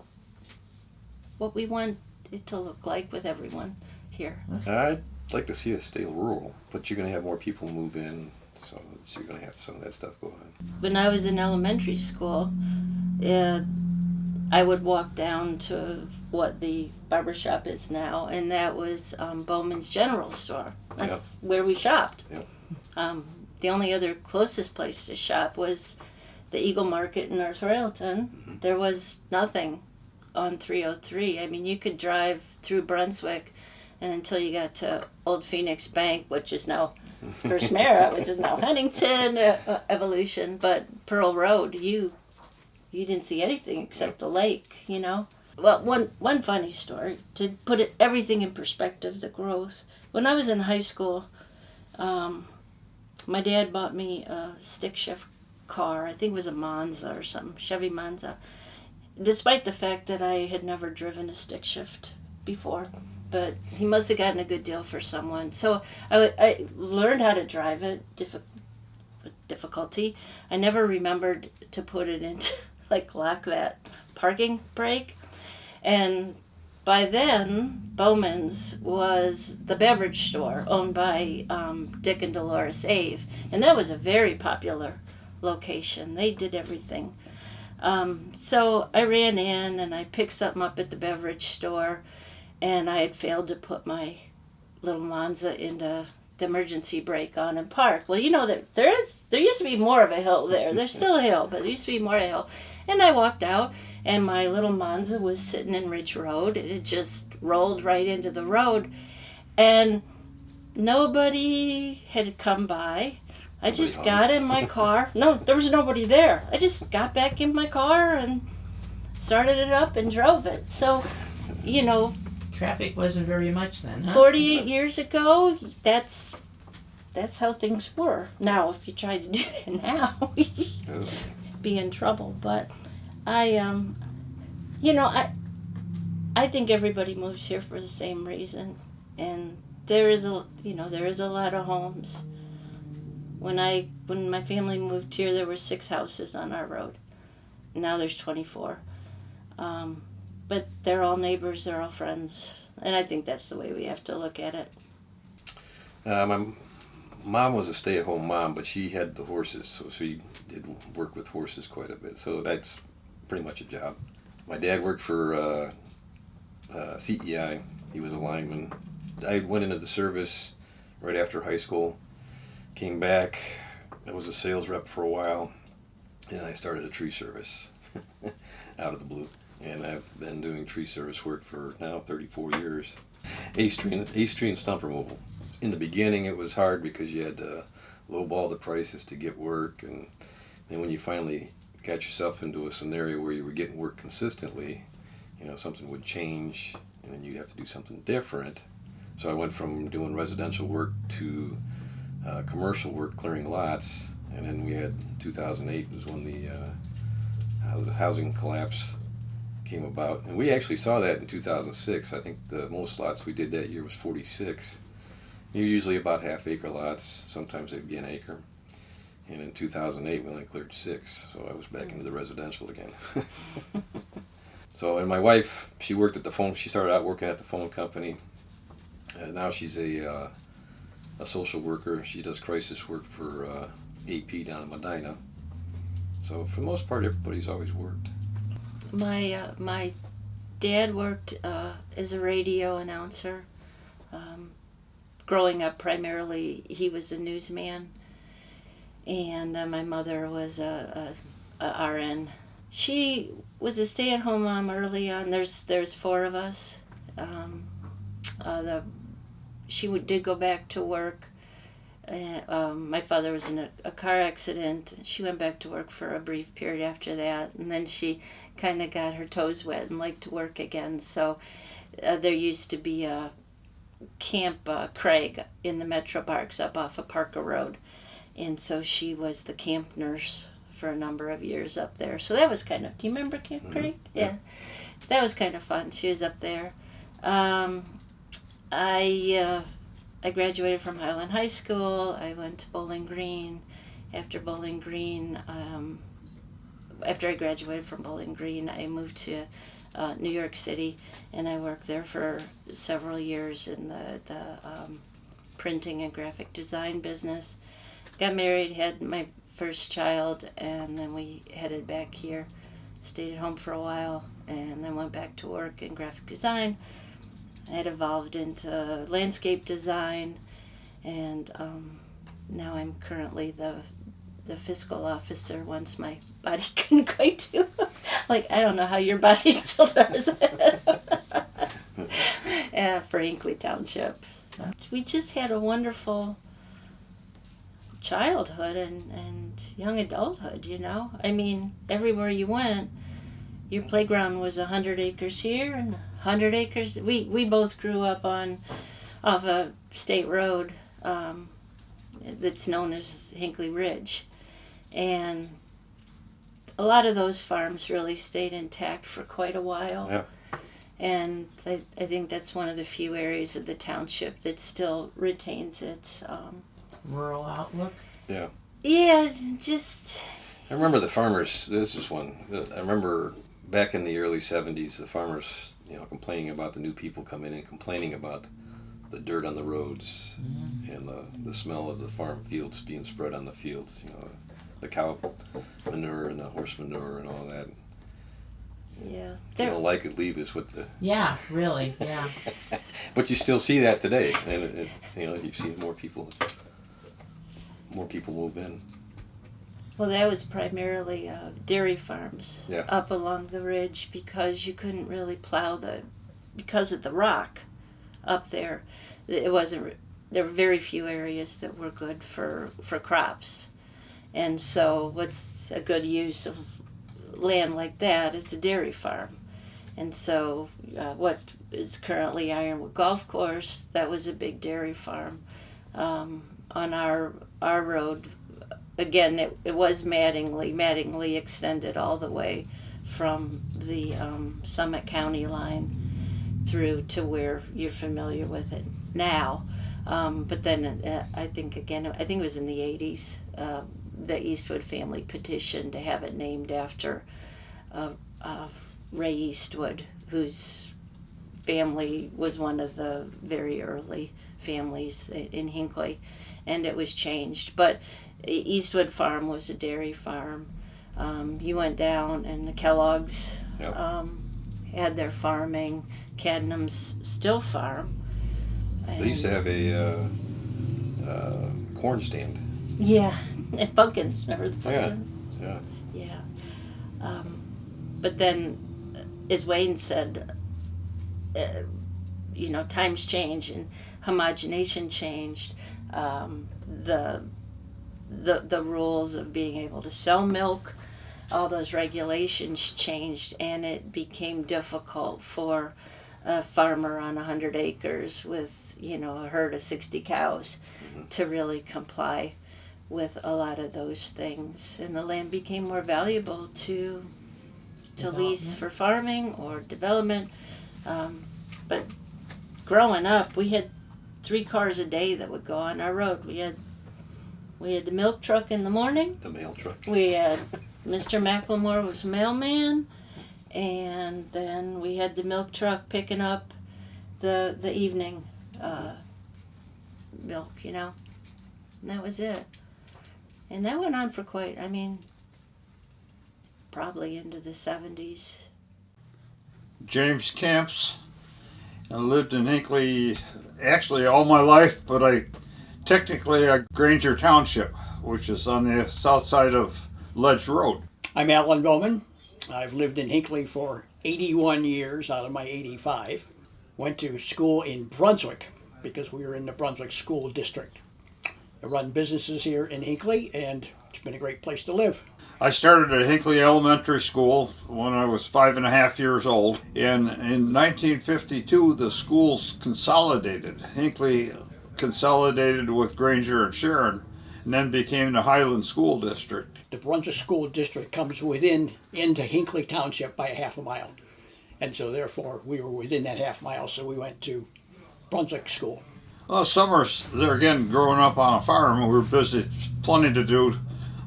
what we want it to look like with everyone here. I'd like to see us stay rural, but you're going to have more people move in, so you're going to have some of that stuff go on. When I was in elementary school, I would walk down to what the barber shop is now, and that was Bowman's General Store. That's where we shopped. Yep. The only other closest place to shop was the Eagle Market in North Royalton. Mm-hmm. There was nothing on 303. I mean, you could drive through Brunswick, and until you got to Old Phoenix Bank, which is now First Mara, which is now Huntington Evolution, but Pearl Road, you didn't see anything except the lake, you know. Well, one funny story to put everything in perspective, the growth. When I was in high school, my dad bought me a stick shift car. I think it was a Monza or something, Chevy Monza. Despite the fact that I had never driven a stick shift before, but he must have gotten a good deal for someone. So I learned how to drive it with difficulty. I never remembered to put it into, lock that parking brake. And by then, Bowman's was the beverage store owned by Dick and Dolores Ave. And that was a very popular location. They did everything. So I ran in and I picked something up at the beverage store, and I had failed to put my little Monza into the emergency brake on and park. Well, you know, there used to be more of a hill there. There's still a hill, but there used to be more of a hill. And I walked out, and my little Monza was sitting in Ridge Road. It just rolled right into the road, and nobody had come by. I just got in my car. No, there was nobody there. I just got back in my car and started it up and drove it. So, you know, Traffic wasn't very much then, huh? 48 years ago, that's how things were. Now, if you tried to do that now, you'd be in trouble. But I think everybody moves here for the same reason, and there is a lot of homes. When my family moved here, there were 6 houses on our road. Now there's 24. But they're all neighbors, they're all friends, and I think that's the way we have to look at it. My mom was a stay-at-home mom, but she had the horses, so she did work with horses quite a bit. So that's pretty much a job. My dad worked for CEI. He was a lineman. I went into the service right after high school. Came back. I was a sales rep for a while, and I started a tree service out of the blue. And I've been doing tree service work for now 34 years. Ace tree and stump removal. In the beginning, it was hard because you had to lowball the prices to get work, and then when you finally got yourself into a scenario where you were getting work consistently, you know, something would change, and then you'd have to do something different. So I went from doing residential work to commercial work, clearing lots, and then we had 2008 was when the housing collapse came about, and we actually saw that in 2006. I think the most lots we did that year was 46. They're usually about half-acre lots. Sometimes they'd be an acre. And in 2008, we only cleared 6, so I was back into the residential again. So, and my wife, she worked at the phone. She started out working at the phone company. Now she's a social worker. She does crisis work for AP down in Medina. So for the most part, everybody's always worked. My dad worked as a radio announcer. Growing up, primarily, he was a newsman, and my mother was a RN. She was a stay-at-home mom early on. There's 4 of us. did go back to work. My father was in a car accident. She went back to work for a brief period after that, and then she kind of got her toes wet and liked to work again. So there used to be a Camp Craig in the Metro Parks up off of Parker Road, and so she was the camp nurse for a number of years up there. So that was kind of, do you remember Camp Craig? Yeah. That was kind of fun. She was up there. I graduated from Highland High School. I went to Bowling Green. After Bowling Green, after I graduated from Bowling Green, I moved to New York City, and I worked there for several years in the printing and graphic design business. Got married, had my first child, and then we headed back here. Stayed at home for a while, and then went back to work in graphic design. I had evolved into landscape design, and now I'm currently the fiscal officer once my body couldn't quite do. Like, I don't know how your body still does it. For Hinckley Township. So we just had a wonderful childhood and young adulthood, you know. I mean, everywhere you went, your playground was 100 acres here and 100 acres. We both grew up off a state road that's known as Hinckley Ridge. And a lot of those farms really stayed intact for quite a while. Yeah. And I think that's one of the few areas of the township that still retains its... Rural outlook. Yeah. Yeah, just... I remember the farmers, this is one, I remember back in the early 70s, the farmers, complaining about the new people coming in, complaining about the dirt on the roads and the smell of the farm fields being spread on the fields, the cow manure and the horse manure and all that. Yeah. If you don't like it, leave is what the... Yeah, really, yeah. But you still see that today, and you see more people move in. Well, that was primarily dairy farms up along the ridge because you couldn't really plow because of the rock up there. It wasn't. There were very few areas that were good for crops, and so what's a good use of land like that is a dairy farm. And so what is currently Ironwood Golf Course, that was a big dairy farm. On our road, again, it was Mattingly extended all the way from the Summit County line through to where you're familiar with it now. But then I think it was in the 80s, the Eastwood family petitioned to have it named after Ray Eastwood, whose family was one of the very early families in Hinckley, and it was changed. But Eastwood Farm was a dairy farm. You went down, and the Kellogg's had their farming. Cadnam's still farm. They used to have a corn stand. Yeah, and pumpkins. Remember the pumpkins? Yeah. Yeah. But then, as Wayne said, times change and homogenation changed. The rules of being able to sell milk, all those regulations changed, and it became difficult for a farmer on 100 acres with a herd of 60 cows to really comply with a lot of those things, and the land became more valuable to lease for farming or development. But growing up, we had 3 cars a day that would go on our road. We had the milk truck in the morning. The mail truck. We had Mr. McLemore was mailman, and then we had the milk truck picking up the evening milk, and that was it. And that went on for probably into the 70s. James Kamps. I lived in Hinckley actually all my life, but I Granger Township, which is on the south side of Ledge Road. I'm Alan Bowman. I've lived in Hinckley for 81 years out of my 85. went to school in Brunswick because we were in the Brunswick School District. I run businesses here in Hinckley, and it's been a great place to live. I started at Hinckley Elementary School when I was 5.5 years old. And in 1952, the schools consolidated. Hinckley consolidated with Granger and Sharon, and then became the Highland School District. The Brunswick School District comes into Hinckley Township by a half a mile. And so therefore we were within that half mile, so we went to Brunswick School. Well, summers, there again, growing up on a farm, we were busy, plenty to do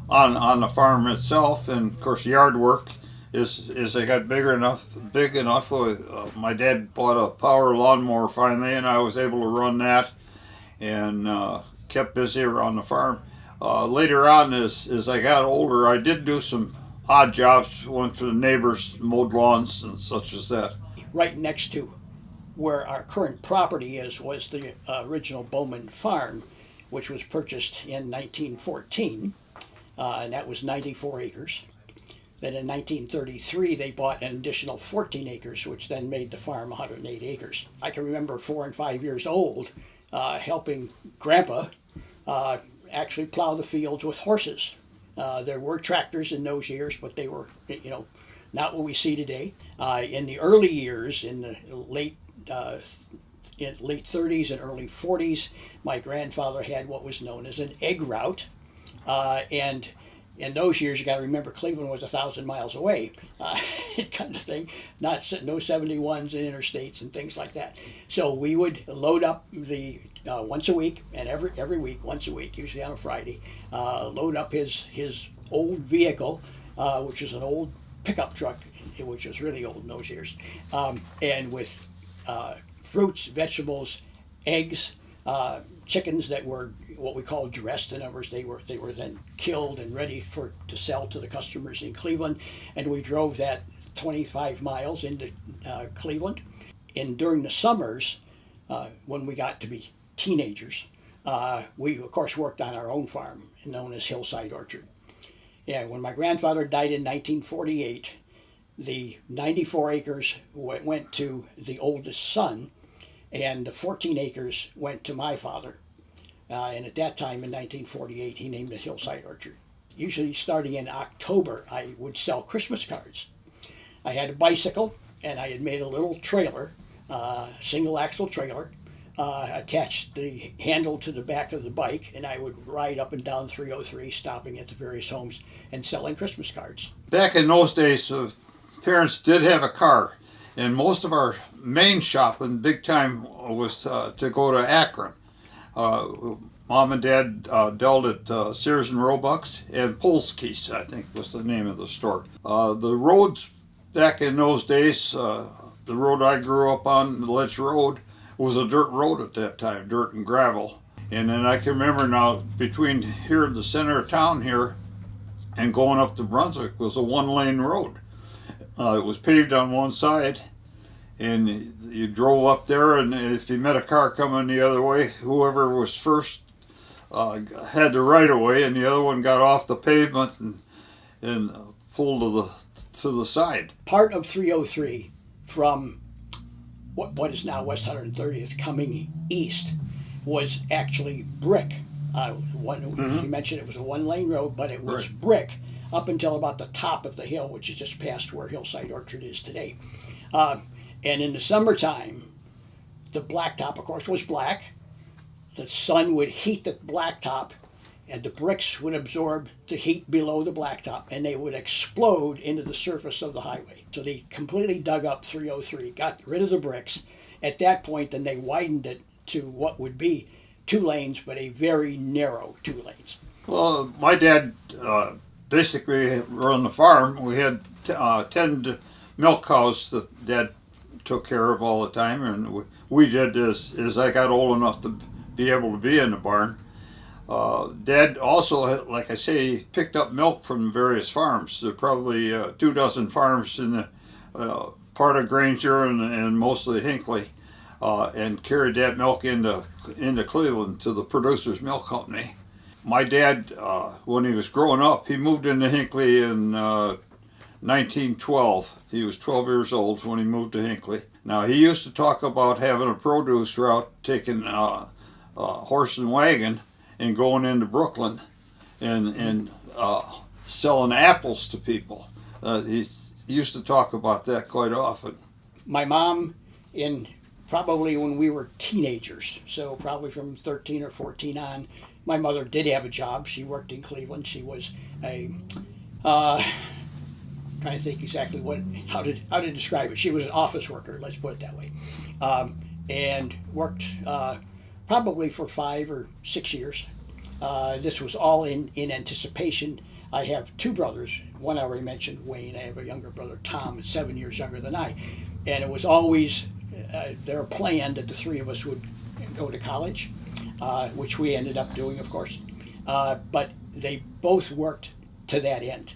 on the farm itself, and of course yard work as I got big enough, my dad bought a power lawnmower finally, and I was able to run that, and kept busy around the farm. Later on, as I got older, I did do some odd jobs, went to the neighbors, mowed lawns and such as that. Right next to where our current property is was the original Bowman farm, which was purchased in 1914. And that was 94 acres. Then in 1933, they bought an additional 14 acres, which then made the farm 108 acres. I can remember 4 and 5 years old helping Grandpa actually plow the fields with horses. There were tractors in those years, but they were, not what we see today. In the early years, in the late 30s and early 40s, my grandfather had what was known as an egg route. And in those years, you got to remember Cleveland was 1,000 miles away, kind of thing. No 71s and interstates and things like that. So we would load up the once a week, and every week, once a week, usually on a Friday, load up his old vehicle, which is an old pickup truck, which was really old in those years, and with fruits, vegetables, eggs. Chickens that were what we call dressed. In other words, they were then killed and ready to sell to the customers in Cleveland, and we drove that 25 miles into Cleveland. And during the summers, when we got to be teenagers, we of course worked on our own farm, known as Hillside Orchard. Yeah, when my grandfather died in 1948, the 94 acres went to the oldest son, and the 14 acres went to my father. And at that time in 1948, he named it Hillside Orchard. Usually starting in October, I would sell Christmas cards. I had a bicycle, and I had made a little trailer, single axle trailer, attached the handle to the back of the bike, and I would ride up and down 303, stopping at the various homes and selling Christmas cards. Back in those days, parents did have a car. And most of our main shopping, big time, was to go to Akron. Mom and Dad dealt at Sears and Roebuck's, and Polsky's, I think was the name of the store. The roads back in those days, the road I grew up on, the Ledge Road, was a dirt road at that time, dirt and gravel. And then I can remember now, between here in the center of town here and going up to Brunswick was a one-lane road. It was paved on one side, and you drove up there, and if you met a car coming the other way, whoever was first had the right of way, and the other one got off the pavement and pulled to the side. Part of 303 from what is now West 130th coming east was actually brick. You mentioned it was a one-lane road, but it was brick up until about the top of the hill, which is just past where Hillside Orchard is today. And in the summertime, the blacktop, of course, was black. The sun would heat the blacktop, and the bricks would absorb the heat below the blacktop, and they would explode into the surface of the highway. So they completely dug up 303, got rid of the bricks. At that point, then they widened it to what would be 2 lanes, but a very narrow 2 lanes. Well, my dad basically run the farm. We had 10 milk cows that Dad took care of all the time, and we did this as I got old enough to be able to be in the barn. Dad also, like I say, he picked up milk from various farms. There are probably 24 farms in the part of Granger and mostly Hinckley, and carried that milk into Cleveland to the Producers Milk Company. My dad, when he was growing up, he moved into Hinckley in 1912. He was 12 years old when he moved to Hinckley. Now, he used to talk about having a produce route, taking horse and wagon and going into Brooklyn and selling apples to people. He used to talk about that quite often. My mom, probably when we were teenagers, so probably from 13 or 14 on, my mother did have a job. She worked in Cleveland. She was trying to think exactly how to describe it. She was an office worker, let's put it that way, and worked probably for 5 or 6 years. This was all in anticipation. I have 2 brothers. One I already mentioned, Wayne. I have a younger brother, Tom, 7 years younger than I. And it was always their plan that the 3 of us would go to college, which we ended up doing, of course. But they both worked to that end.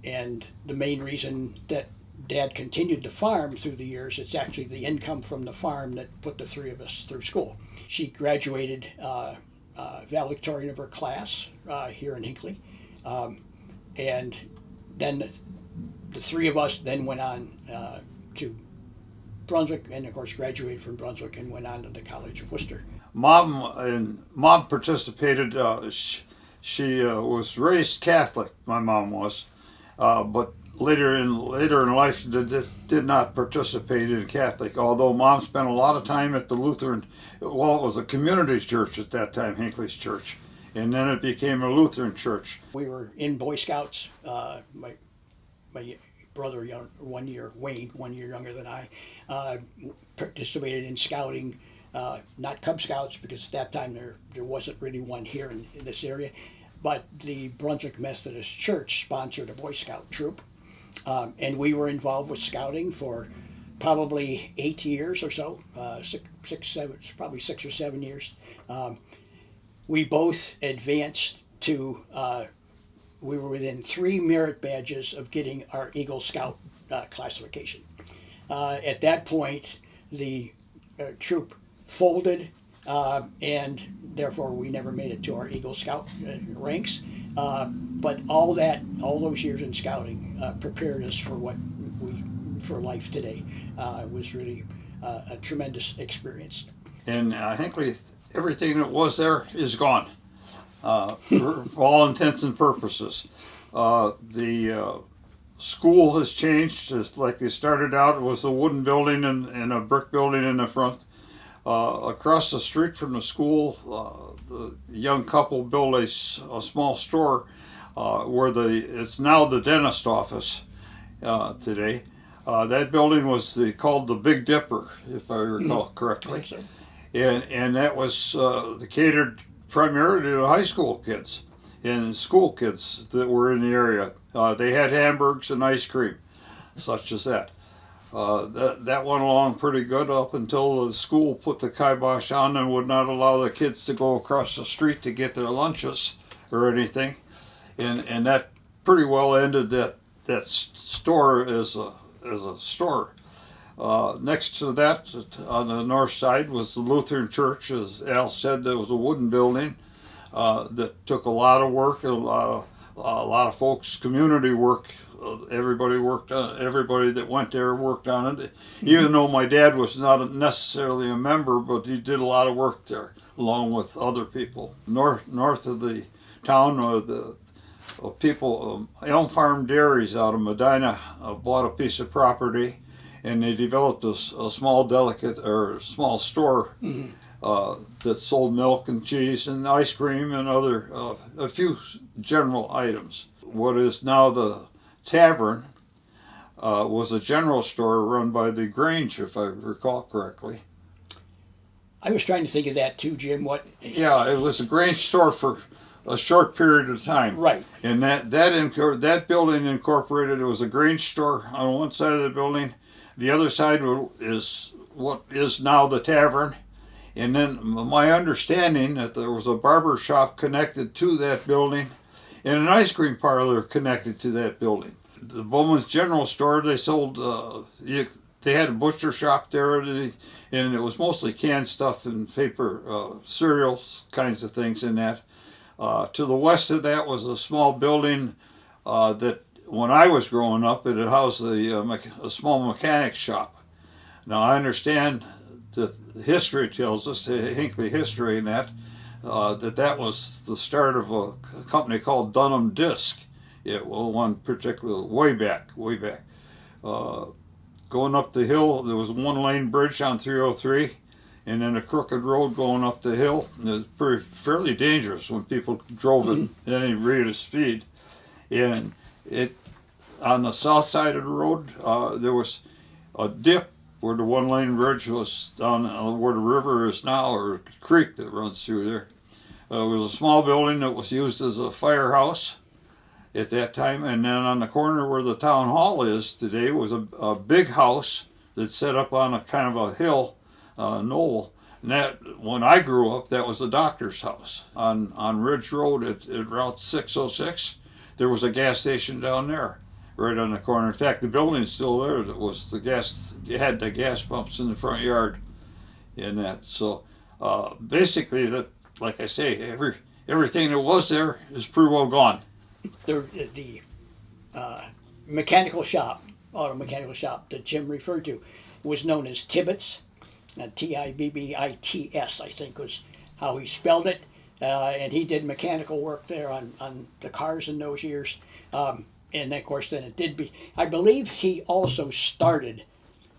And the main reason that Dad continued to farm through the years, it's actually the income from the farm that put the 3 of us through school. She graduated valedictorian of her class here in Hinckley. And then the 3 of us then went on to Brunswick, and of course graduated from Brunswick and went on to the College of Worcester. Mom participated. She was raised Catholic. My mom was, but later in life did not participate in Catholic. Although Mom spent a lot of time at the Lutheran. Well, it was a community church at that time, Hinckley's church, and then it became a Lutheran church. We were in Boy Scouts. My brother, 1 year, Wayne, 1 year younger than I, participated in scouting. Not Cub Scouts, because at that time there wasn't really one here in this area, but the Brunswick Methodist Church sponsored a Boy Scout troop, and we were involved with scouting for probably 8 years or so, probably 6 or 7 years. We both advanced to, we were within 3 merit badges of getting our Eagle Scout classification. At that point, the troop folded, and therefore we never made it to our Eagle Scout ranks. But all those years in scouting prepared us for for life today. It was really a tremendous experience. In Hinckley, everything that was there is gone, for all intents and purposes. The school has changed. It's like they started out, it was a wooden building and a brick building in the front. Across the street from the school, the young couple built a small store where it's now the dentist office today. That building was called the Big Dipper, if I recall correctly. So. And that was catered primarily to the high school kids and school kids that were in the area. They had hamburgers and ice cream, such as that. That went along pretty good up until the school put the kibosh on and would not allow the kids to go across the street to get their lunches or anything. And that pretty well ended that store as a store. Next to that, on the north side, was the Lutheran Church. As Al said, there was a wooden building that took a lot of work, and a lot of folks, community work. Everybody worked on it. Everybody that went there worked on it. Even though my dad was not necessarily a member, but he did a lot of work there, along with other people. North of the town, the people, Elm Farm Dairies out of Medina bought a piece of property, and they developed a small small store that sold milk and cheese and ice cream and other a few general items. What is now the tavern was a general store run by the Grange, if I recall correctly. I was trying to think of that too, Jim. Yeah, it was a Grange store for a short period of time. Right. And that building incorporated, it was a Grange store on one side of the building. The other side is what is now the tavern. And then my understanding that there was a barber shop connected to that building and an ice cream parlor connected to that building. The Bowman's General Store, they sold, they had a butcher shop there, and it was mostly canned stuff and paper, cereals, kinds of things in that. To the west of that was a small building that when I was growing up, it had housed a small mechanic shop. Now I understand that history tells us, Hinckley history, and that was the start of a company called Dunham Disc. One particular way back. Going up the hill, there was a one-lane bridge on 303, and then a crooked road going up the hill. It was fairly dangerous when people drove at any rate of speed. And on the south side of the road, there was a dip where the one-lane bridge was down where the river is now, or a creek that runs through there. It was a small building that was used as a firehouse at that time, and then on the corner where the town hall is today was a big house that's set up on a kind of a hill, knoll. And that, when I grew up, that was the doctor's house. On Ridge Road at Route 606, there was a gas station down there, right on the corner. In fact, the building's still there. That was it had the gas pumps in the front yard, and that. So basically, that, like I say, everything that was there is pretty well gone. The mechanical shop, auto mechanical shop that Jim referred to, was known as Tibbits, Tibbits, I think was how he spelled it, and he did mechanical work there on the cars in those years, and of course then it did be, I believe he also started,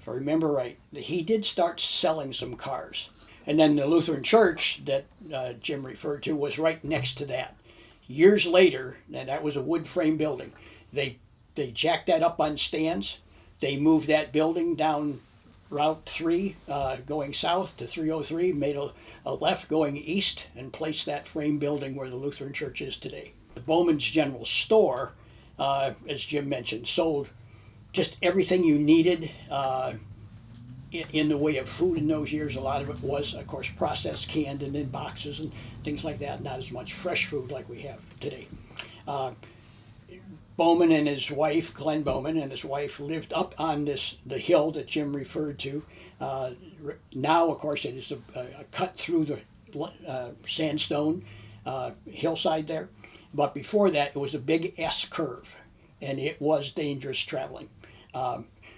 if I remember right, he did start selling some cars, and then the Lutheran church that Jim referred to was right next to that. Years later, and that was a wood frame building, they jacked that up on stands. They moved that building down Route 3, going south to 303, made a left going east, and placed that frame building where the Lutheran church is today. The Bowman's General Store, as Jim mentioned, sold just everything you needed in the way of food in those years. A lot of it was, of course, processed, canned, and in boxes and things like that. Not as much fresh food like we have today. Bowman and his wife, Glenn Bowman, and his wife lived up on the hill that Jim referred to. Now, of course, it is a cut through the sandstone hillside there. But before that, it was a big S curve, and it was dangerous traveling.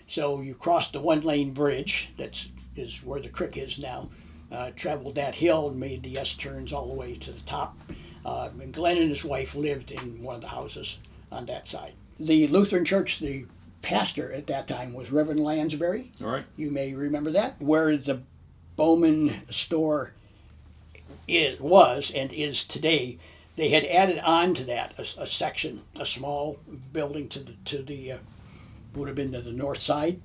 So you crossed the one-lane bridge, that is where the creek is now, traveled that hill and made the S-turns all the way to the top. And Glenn and his wife lived in one of the houses on that side. The Lutheran church, the pastor at that time was Reverend Lansbury. All right. You may remember that. Where the Bowman store was and is today, they had added on to that a section, a small building to the would have been to the north side,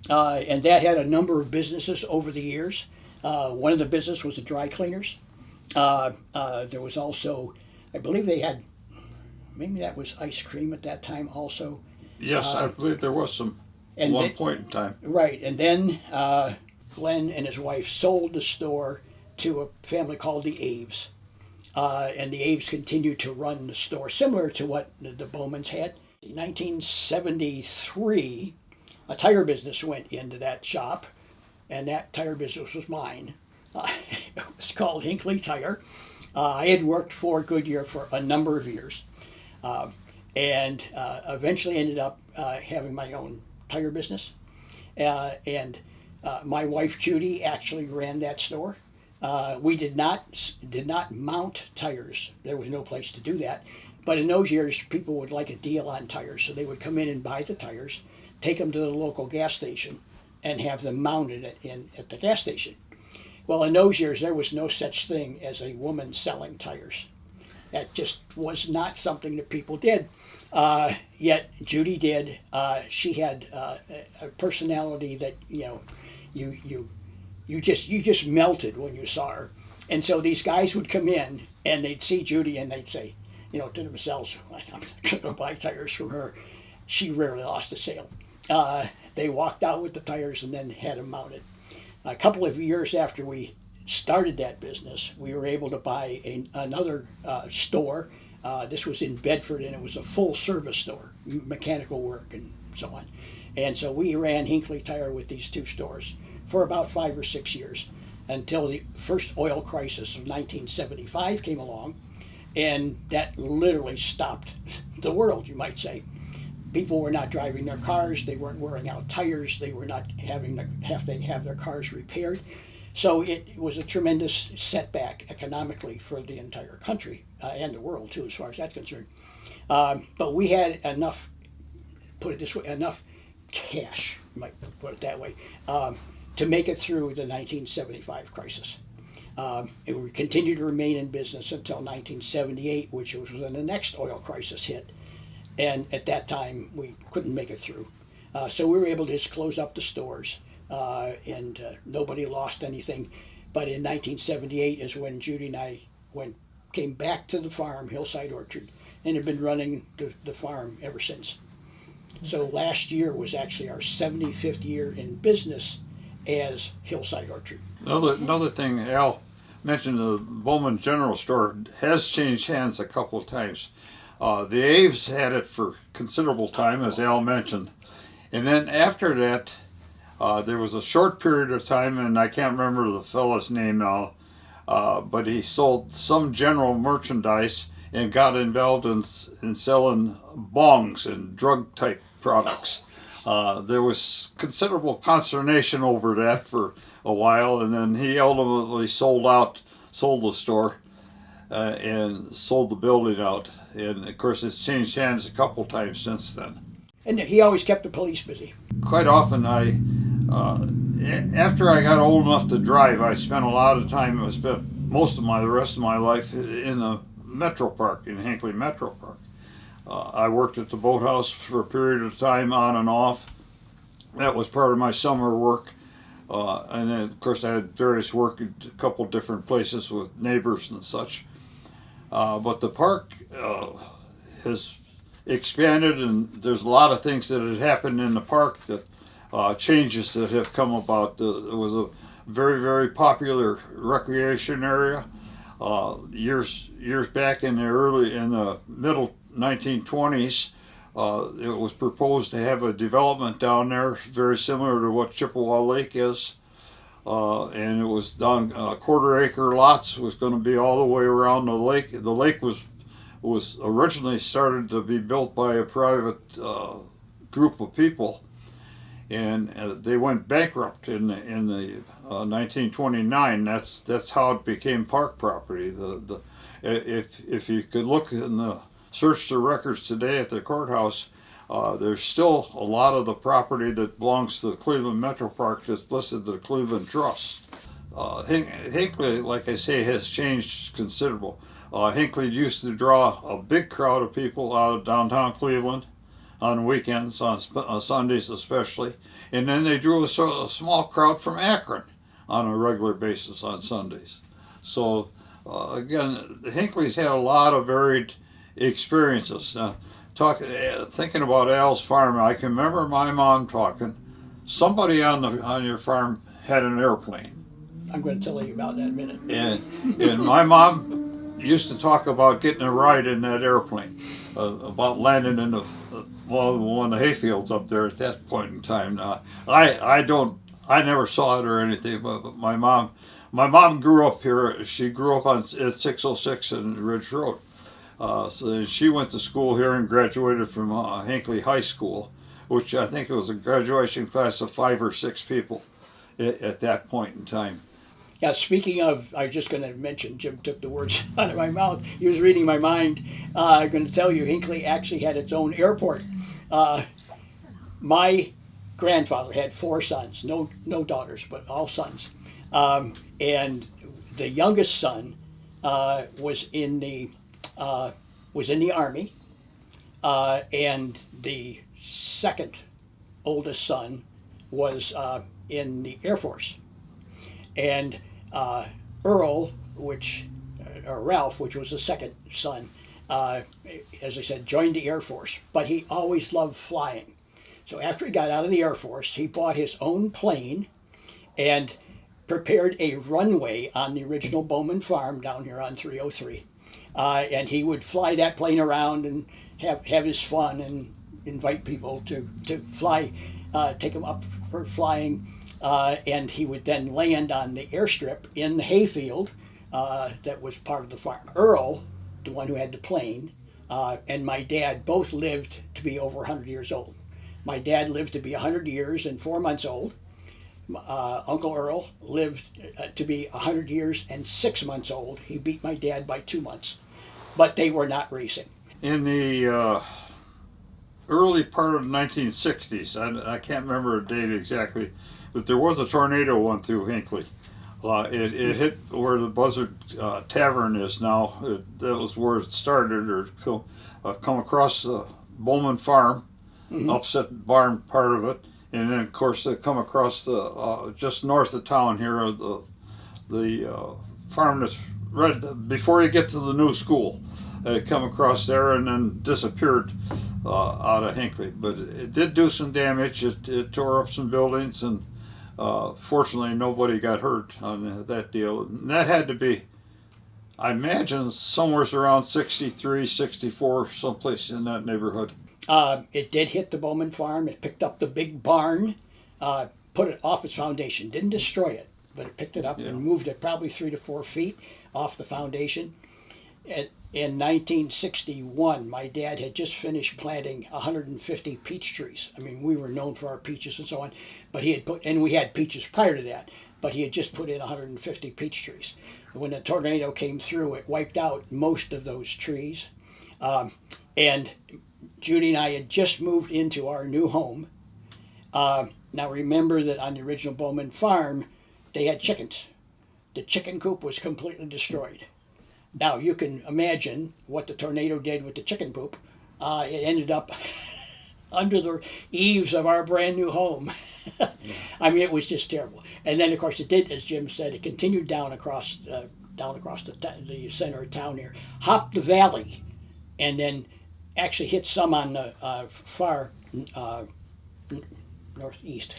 and that had a number of businesses over the years. One of the business was the dry cleaners. There was also, I believe they had, maybe that was ice cream at that time also. Yes, I believe there was some at one point in time. Right, and then Glenn and his wife sold the store to a family called the Aves. And the Aves continued to run the store, similar to what the Bowmans had. In 1973, a tire business went into that shop, and that tire business was mine. It was called Hinckley Tire. I had worked for Goodyear for a number of years, and eventually ended up having my own tire business. And my wife Judy actually ran that store. We did not mount tires. There was no place to do that. But in those years, people would like a deal on tires, so they would come in and buy the tires, take them to the local gas station, and have them mounted at the gas station. Well, in those years, there was no such thing as a woman selling tires. That just was not something that people did. Yet Judy did. She had a personality that you just melted when you saw her. And so these guys would come in and they'd see Judy and they'd say, to themselves, I'm going to buy tires from her. She rarely lost a sale. They walked out with the tires and then had them mounted. A couple of years after we started that business, we were able to buy another store. This was in Bedford, and it was a full-service store, mechanical work and so on. And so we ran Hinckley Tire with these two stores for about 5 or 6 years until the first oil crisis of 1975 came along, and that literally stopped the world, you might say. people were not driving their cars. They weren't wearing out tires. They were not having to have their cars repaired. So it was a tremendous setback economically for the entire country and the world too, as far as that's concerned. But we had enough, put it this way, enough cash, might put it that way, to make it through the 1975 crisis. We continued to remain in business until 1978, which was when the next oil crisis hit. And at that time, we couldn't make it through. So we were able to just close up the stores, and nobody lost anything. But in 1978 is when Judy and I came back to the farm, Hillside Orchard, and have been running the farm ever since. So last year was actually our 75th year in business as Hillside Orchard. Another thing, Al mentioned, the Bowman General Store has changed hands a couple of times. The Aves had it for considerable time, as Al mentioned. And then after that, there was a short period of time, and I can't remember the fellow's name now, but he sold some general merchandise and got involved in selling bongs and drug-type products. There was considerable consternation over that for a while, and then he ultimately sold the store and sold the building out. And of course, it's changed hands a couple times since then. And he always kept the police busy. Quite often, after I got old enough to drive, I spent a lot of time. I spent the rest of my life in the Metro Park, in Hinckley Metro Park. I worked at the boathouse for a period of time, on and off. That was part of my summer work. And then, of course, I had various work at a couple different places with neighbors and such. But the park has expanded, and there's a lot of things that had happened in the park, that changes that have come about. It was a very, very popular recreation area. Years back in the middle 1920s, it was proposed to have a development down there very similar to what Chippewa Lake is, and it was done quarter-acre lots. Was going to be all the way around the lake. The lake was originally started to be built by a private group of people, and they went bankrupt in the 1929. That's how it became park property. If you could look in the search the records today at the courthouse, there's still a lot of the property that belongs to the Cleveland Metro Park that's listed to the Cleveland Trust. Hinckley, like I say, has changed considerable. Hinckley used to draw a big crowd of people out of downtown Cleveland on weekends, on Sundays especially, and then they drew a small crowd from Akron on a regular basis on Sundays. So again, Hinckley's had a lot of varied experiences. Thinking about Al's farm, I can remember my mom talking. Somebody on your farm had an airplane. I'm going to tell you about that in a minute. And my mom used to talk about getting a ride in that airplane, about landing in one of the hayfields up there at that point in time. I never saw it or anything, but my mom grew up here. She grew up at 606 in Ridge Road. So she went to school here and graduated from Hinckley High School, which I think it was a graduation class of 5 or 6 people at that point in time. Yeah, speaking of, I was just going to mention, Jim took the words out of my mouth. He was reading my mind. I'm going to tell you, Hinckley actually had its own airport. My grandfather had 4 sons, no daughters, but all sons. And the youngest son was in the Army, and the second oldest son was in the Air Force. And Earl, Ralph, which was the second son, as I said, joined the Air Force, but he always loved flying. So after he got out of the Air Force, he bought his own plane and prepared a runway on the original Bowman farm down here on 303. And he would fly that plane around and have his fun and invite people to fly, take them up for flying. And he would then land on the airstrip in the hayfield that was part of the farm. Earl, the one who had the plane, and my dad both lived to be over 100 years old. My dad lived to be 100 years and 4 months old. Uncle Earl lived to be 100 years and 6 months old. He beat my dad by 2 months, but they were not racing. In the early part of the 1960s, I can't remember the date exactly, but there was a tornado went through Hinckley. It hit where the Buzzard Tavern is now. That was where it started, or come across the Bowman farm, upset the barn part of it, and then of course they come across the just north of town here, the farm that's right before you get to the new school. It come across there and then disappeared out of Hinckley. But it did do some damage. It tore up some buildings, and fortunately nobody got hurt on that deal. And that had to be, I imagine, somewhere around 63, 64, someplace in that neighborhood. It did hit the Bowman farm. It picked up the big barn, put it off its foundation. Didn't destroy it, but it picked it up and moved it probably 3 to 4 feet off the foundation. In 1961, my dad had just finished planting 150 peach trees. I mean, we were known for our peaches and so on, but he had and we had peaches prior to that, but he had just put in 150 peach trees. When the tornado came through, it wiped out most of those trees. And Judy and I had just moved into our new home. Now remember that on the original Bowman farm, they had chickens. The chicken coop was completely destroyed. Now you can imagine what the tornado did with the chicken poop. It ended up under the eaves of our brand new home. I mean, it was just terrible. And then, of course, it did, as Jim said, it continued down across the center of town here, hopped the valley, and then actually hit some on the far northeast,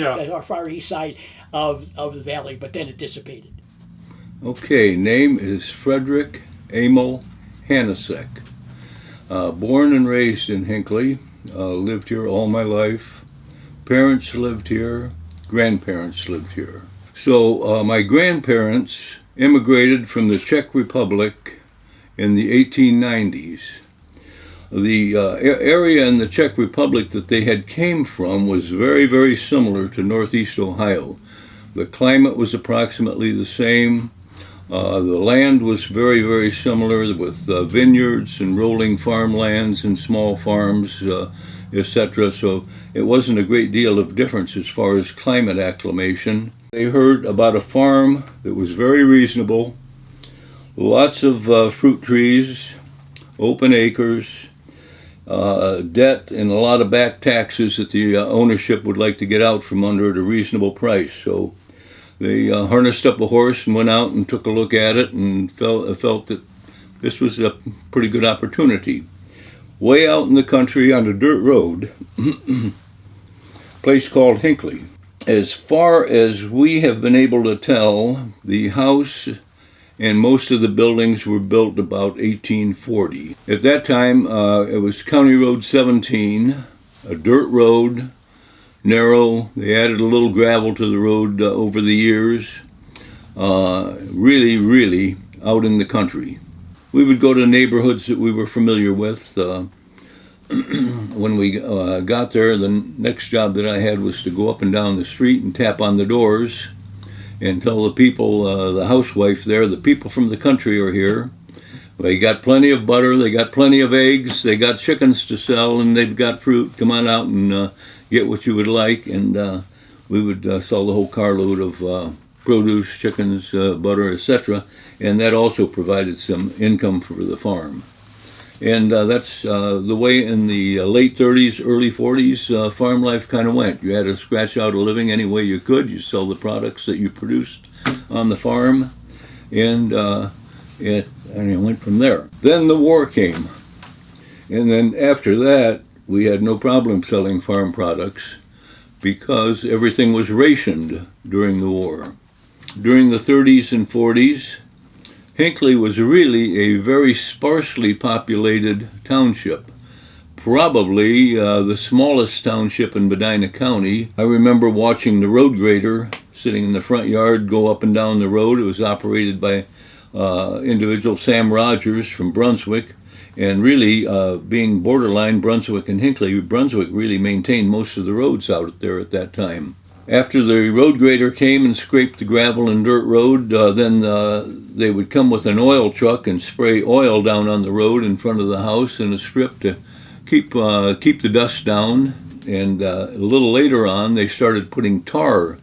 our far east side of the valley, but then it dissipated. Okay, name is Frederick Emil Hanacek. Born and raised in Hinckley, lived here all my life. Parents lived here, grandparents lived here. So my grandparents immigrated from the Czech Republic in the 1890s. The area in the Czech Republic that they had came from was very, very similar to Northeast Ohio. The climate was approximately the same. The land was very, very similar with vineyards and rolling farmlands and small farms, etc. So it wasn't a great deal of difference as far as climate acclimation. They heard about a farm that was very reasonable, lots of fruit trees, open acres, debt, and a lot of back taxes that the ownership would like to get out from under at a reasonable price. So they harnessed up a horse and went out and took a look at it and felt that this was a pretty good opportunity. Way out in the country on a dirt road, a place called Hinckley. As far as we have been able to tell, the house and most of the buildings were built about 1840. At that time, it was County Road 17, a dirt road, narrow. They added a little gravel to the road over the years. Really, really out in the country. We would go to neighborhoods that we were familiar with. When we got there, the next job that I had was to go up and down the street and tap on the doors and tell the people, the housewife there, the people from the country are here. They got plenty of butter, they got plenty of eggs, they got chickens to sell, and they've got fruit. Come on out and get what you would like. And we would sell the whole carload of produce, chickens, butter, etc. And that also provided some income for the farm. And that's the way in the late 30s, early 40s, farm life kind of went. You had to scratch out a living any way you could. You sell the products that you produced on the farm, and it went from there. Then the war came. And then after that, we had no problem selling farm products because everything was rationed during the war. During the 30s and 40s, Hinckley was really a very sparsely populated township, probably the smallest township in Medina County. I remember watching the road grader sitting in the front yard go up and down the road. It was operated by individual Sam Rogers from Brunswick, And really, being borderline Brunswick and Hinckley, Brunswick really maintained most of the roads out there at that time. After the road grader came and scraped the gravel and dirt road, then they would come with an oil truck and spray oil down on the road in front of the house in a strip to keep the dust down. And a little later on, they started putting tar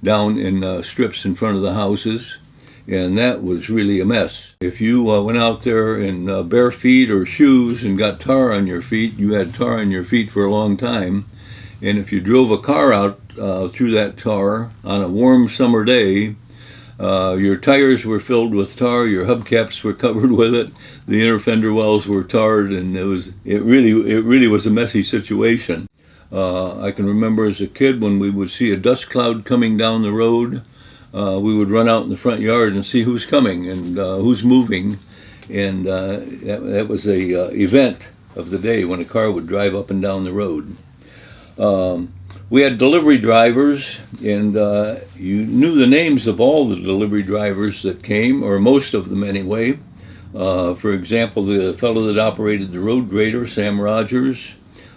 down in strips in front of the houses, and that was really a mess. If you went out there in bare feet or shoes and got tar on your feet, you had tar on your feet for a long time. And if you drove a car out through that tar on a warm summer day, your tires were filled with tar, your hubcaps were covered with it, the inner fender wells were tarred, and it really was a messy situation. I can remember as a kid when we would see a dust cloud coming down the road, we would run out in the front yard and see who's coming and who's moving, and that was a event of the day when a car would drive up and down the road. We had delivery drivers, and you knew the names of all the delivery drivers that came, or most of them anyway. For example, the fellow that operated the road grader, Sam Rogers,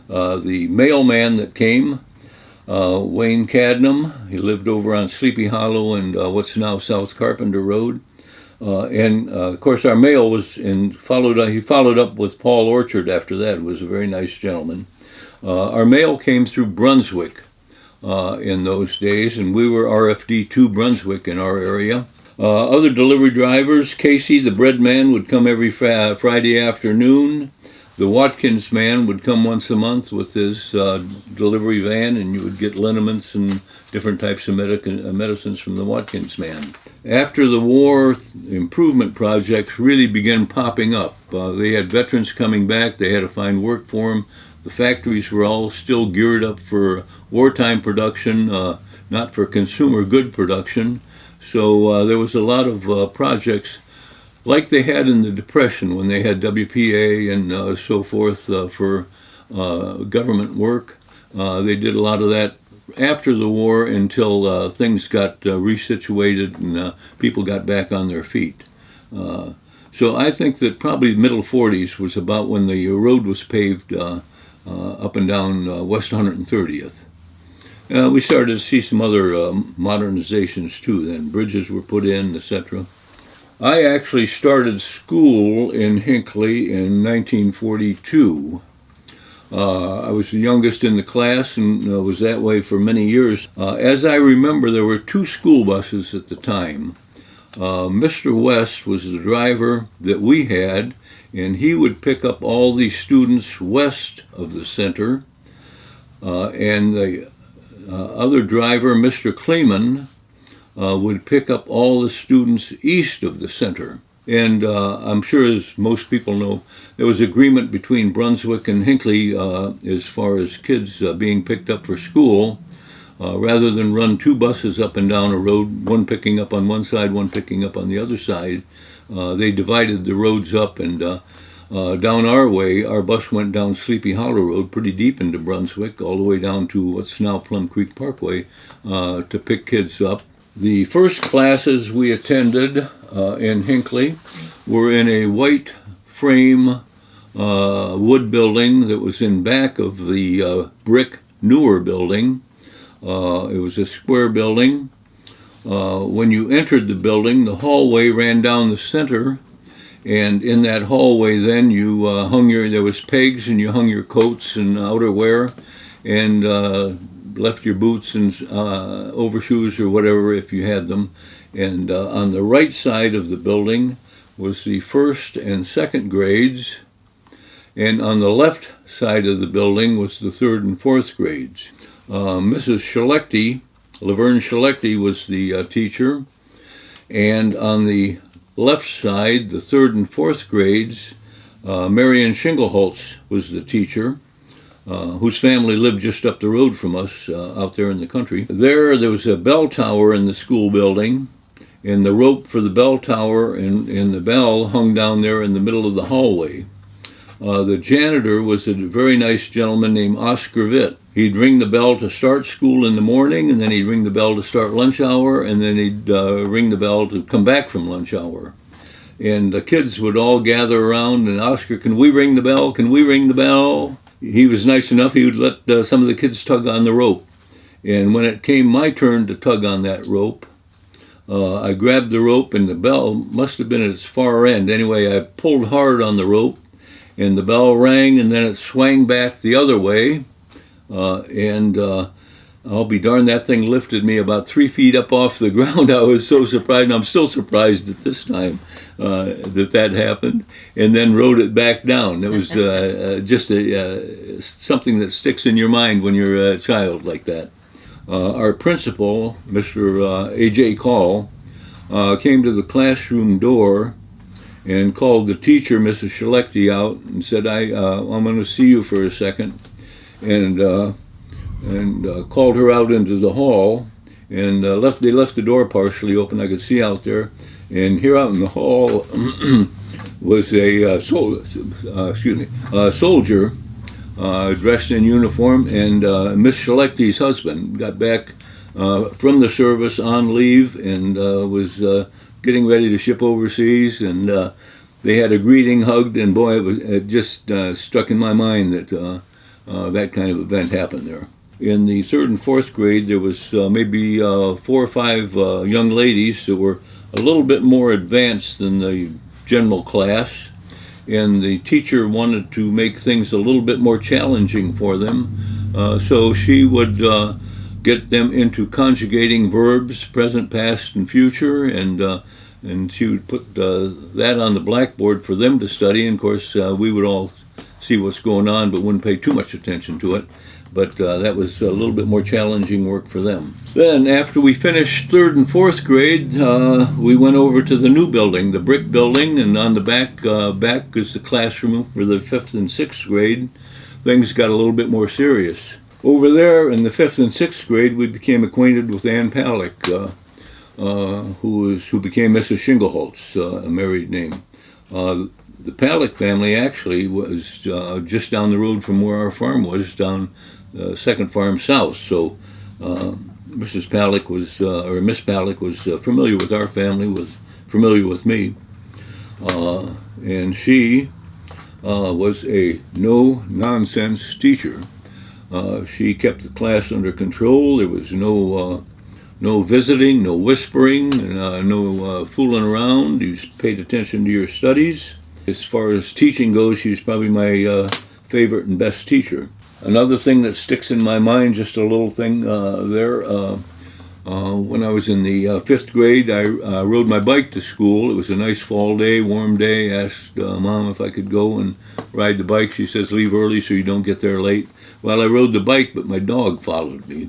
the mailman that came, Wayne Cadnam. He lived over on Sleepy Hollow and what's now South Carpenter Road. And of course our mail was he followed up with Paul Orchard after that, who was a very nice gentleman. Our mail came through Brunswick in those days, and we were RFD 2 Brunswick in our area. Other delivery drivers, Casey the bread man would come every Friday afternoon. The Watkins man would come once a month with his delivery van, and you would get liniments and different types of medicines from the Watkins man. After the war, improvement projects really began popping up. They had veterans coming back. They had to find work for them. The factories were all still geared up for wartime production, not for consumer good production. So there was a lot of projects like they had in the Depression when they had WPA and so forth for government work. They did a lot of that after the war until things got resituated and people got back on their feet. So I think that probably middle 40s was about when the road was paved up and down West 130th. We started to see some other modernizations too then. Bridges were put in, etc. I actually started school in Hinckley in 1942. I was the youngest in the class and was that way for many years. As I remember, there were 2 school buses at the time. Mr. West was the driver that we had, and he would pick up all the students west of the center. And the other driver, Mr. Kleeman, would pick up all the students east of the center. And I'm sure, as most people know, there was agreement between Brunswick and Hinckley as far as kids being picked up for school. Rather than run 2 buses up and down a road, one picking up on one side, one picking up on the other side, they divided the roads up, and down our way, our bus went down Sleepy Hollow Road pretty deep into Brunswick, all the way down to what's now Plum Creek Parkway, to pick kids up. The first classes we attended in Hinckley were in a white frame wood building that was in back of the brick newer building. It was a square building. When you entered the building, the hallway ran down the center, and in that hallway then you there was pegs, and you hung your coats and outerwear, and left your boots and overshoes or whatever if you had them. And on the right side of the building was the 1st and 2nd grades, and on the left side of the building was the 3rd and 4th grades. Mrs. Schlechte, Laverne Schlechte, was the teacher, and on the left side, the 3rd and 4th grades, Marion Schingelholtz was the teacher, whose family lived just up the road from us out there in the country. There was a bell tower in the school building, and the rope for the bell tower and the bell hung down there in the middle of the hallway. The janitor was a very nice gentleman named Oscar Witt. He'd ring the bell to start school in the morning, and then he'd ring the bell to start lunch hour, and then he'd ring the bell to come back from lunch hour. And the kids would all gather around, and Oscar, can we ring the bell? Can we ring the bell? He was nice enough, he would let some of the kids tug on the rope. And when it came my turn to tug on that rope, I grabbed the rope, and the bell must have been at its far end. Anyway, I pulled hard on the rope, and the bell rang, and then it swang back the other way. I'll be darned, that thing lifted me about 3 feet up off the ground. I was so surprised, and I'm still surprised at this time that happened, and then rode it back down. It was just something that sticks in your mind when you're a child like that. Our principal, Mr. A.J. Call, came to the classroom door and called the teacher, Mrs. Schlechte, out and said, I'm going to see you for a second, and called her out into the hall, and they left the door partially open. I could see out there, and here out in the hall was a soldier dressed in uniform, and Miss Schlechte's husband got back from the service on leave and was getting ready to ship overseas, and they had a greeting, hugged, and boy, it just struck in my mind that that kind of event happened there. In the 3rd and 4th grade, there was maybe 4 or 5 young ladies that were a little bit more advanced than the general class, and the teacher wanted to make things a little bit more challenging for them. So she would get them into conjugating verbs, present, past, and future, and she would put that on the blackboard for them to study. And of course, we would all see what's going on, but wouldn't pay too much attention to it. But that was a little bit more challenging work for them. Then, after we finished 3rd and 4th grade, we went over to the new building, the brick building, and on the back is the classroom for the 5th and 6th grade. Things got a little bit more serious. Over there in the 5th and 6th grade, we became acquainted with Ann Palek, who became Mrs. Shingelholtz, a married name. The Palek family actually was just down the road from where our farm was, down second farm south. So Mrs. Palek was, or Miss Palek was familiar with our family, familiar with me, and she was a no-nonsense teacher. She kept the class under control. There was no visiting, no whispering, no fooling around. You paid attention to your studies. As far as teaching goes, she's probably my favorite and best teacher. Another thing that sticks in my mind, just a little thing there, when I was in the 5th grade, I rode my bike to school. It was a nice fall day, warm day. I asked Mom if I could go and ride the bike. She says, leave early so you don't get there late. Well, I rode the bike, but my dog followed me.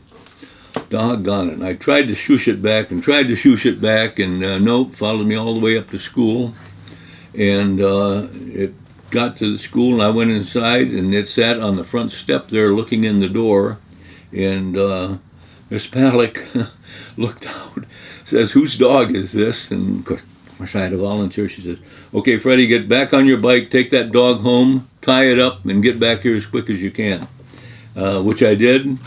Doggone it. And I tried to shoosh it back, and nope, followed me all the way up to school. And it got to the school, and I went inside, and it sat on the front step there looking in the door. And Miss Palek looked out, says, whose dog is this? And of course I had a volunteer. She says, okay, Freddie, get back on your bike, take that dog home, tie it up, and get back here as quick as you can. Which I did.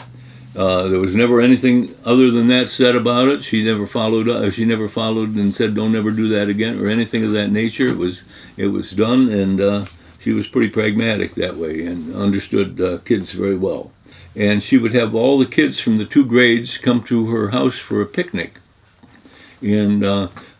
There was never anything other than that said about it. She never followed and said, don't ever do that again, or anything of that nature. It was done, and she was pretty pragmatic that way and understood kids very well. And she would have all the kids from the 2 grades come to her house for a picnic. And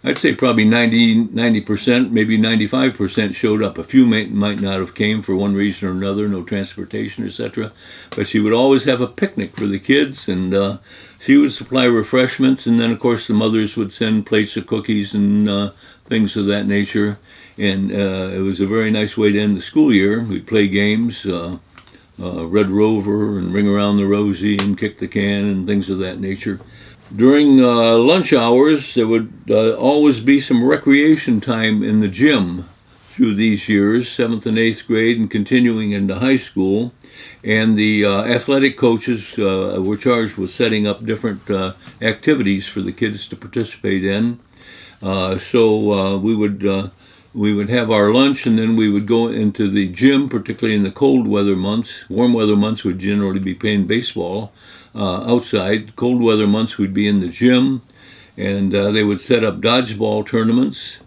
I'd say probably 90%, maybe 95% showed up. A few might not have came for one reason or another, no transportation, etc. But she would always have a picnic for the kids, and she would supply refreshments, and then of course the mothers would send plates of cookies and things of that nature. And it was a very nice way to end the school year. We'd play games, Red Rover and Ring Around the Rosie and Kick the Can and things of that nature. During lunch hours, there would always be some recreation time in the gym through these years, 7th and 8th grade and continuing into high school. And the athletic coaches were charged with setting up different activities for the kids to participate in. So we would have our lunch, and then we would go into the gym, particularly in the cold weather months. Warm weather months would generally be playing baseball outside. Cold weather months we'd be in the gym, and they would set up dodgeball tournaments.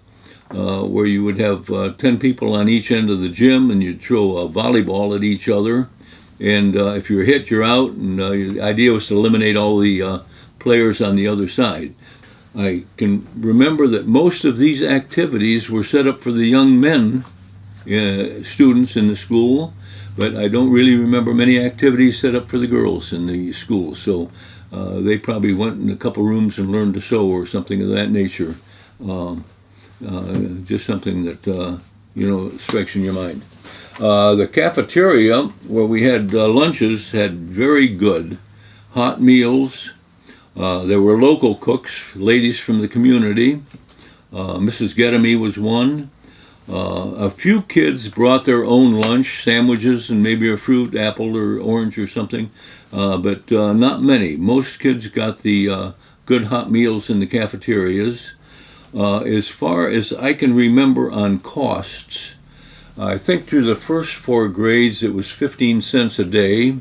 where you would have 10 people on each end of the gym, and you'd throw a volleyball at each other. And if you're hit, you're out. And the idea was to eliminate all the players on the other side. I can remember that most of these activities were set up for the young men, students in the school, but I don't really remember many activities set up for the girls in the school. So they probably went in a couple rooms and learned to sew or something of that nature. Just something that, strikes in your mind. The cafeteria, where we had lunches, had very good hot meals. There were local cooks, ladies from the community. Mrs. Gedemy was one. A few kids brought their own lunch, sandwiches and maybe a fruit, apple or orange or something, but not many. Most kids got the good hot meals in the cafeterias. As far as I can remember on costs, I think through the first 4 grades it was 15 cents a day,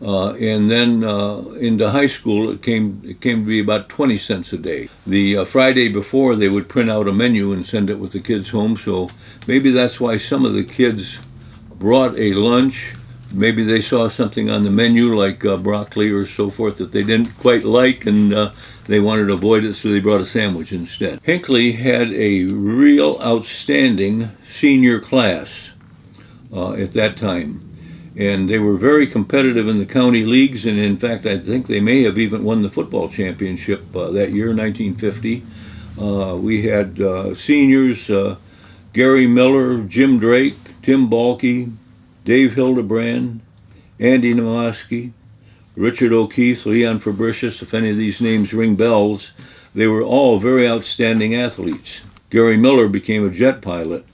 and then into high school it came to be about 20 cents a day. The Friday before they would print out a menu and send it with the kids home, so maybe that's why some of the kids brought a lunch. Maybe they saw something on the menu like broccoli or so forth that they didn't quite like, and they wanted to avoid it, so they brought a sandwich instead. Hinckley had a real outstanding senior class at that time, and they were very competitive in the county leagues, and in fact I think they may have even won the football championship that year, 1950. We had seniors, Gary Miller, Jim Drake, Tim Balke, Dave Hildebrand, Andy Nowoski, Richard O'Keefe, Leon Fabricius. If any of these names ring bells, they were all very outstanding athletes. Gary Miller became a jet pilot,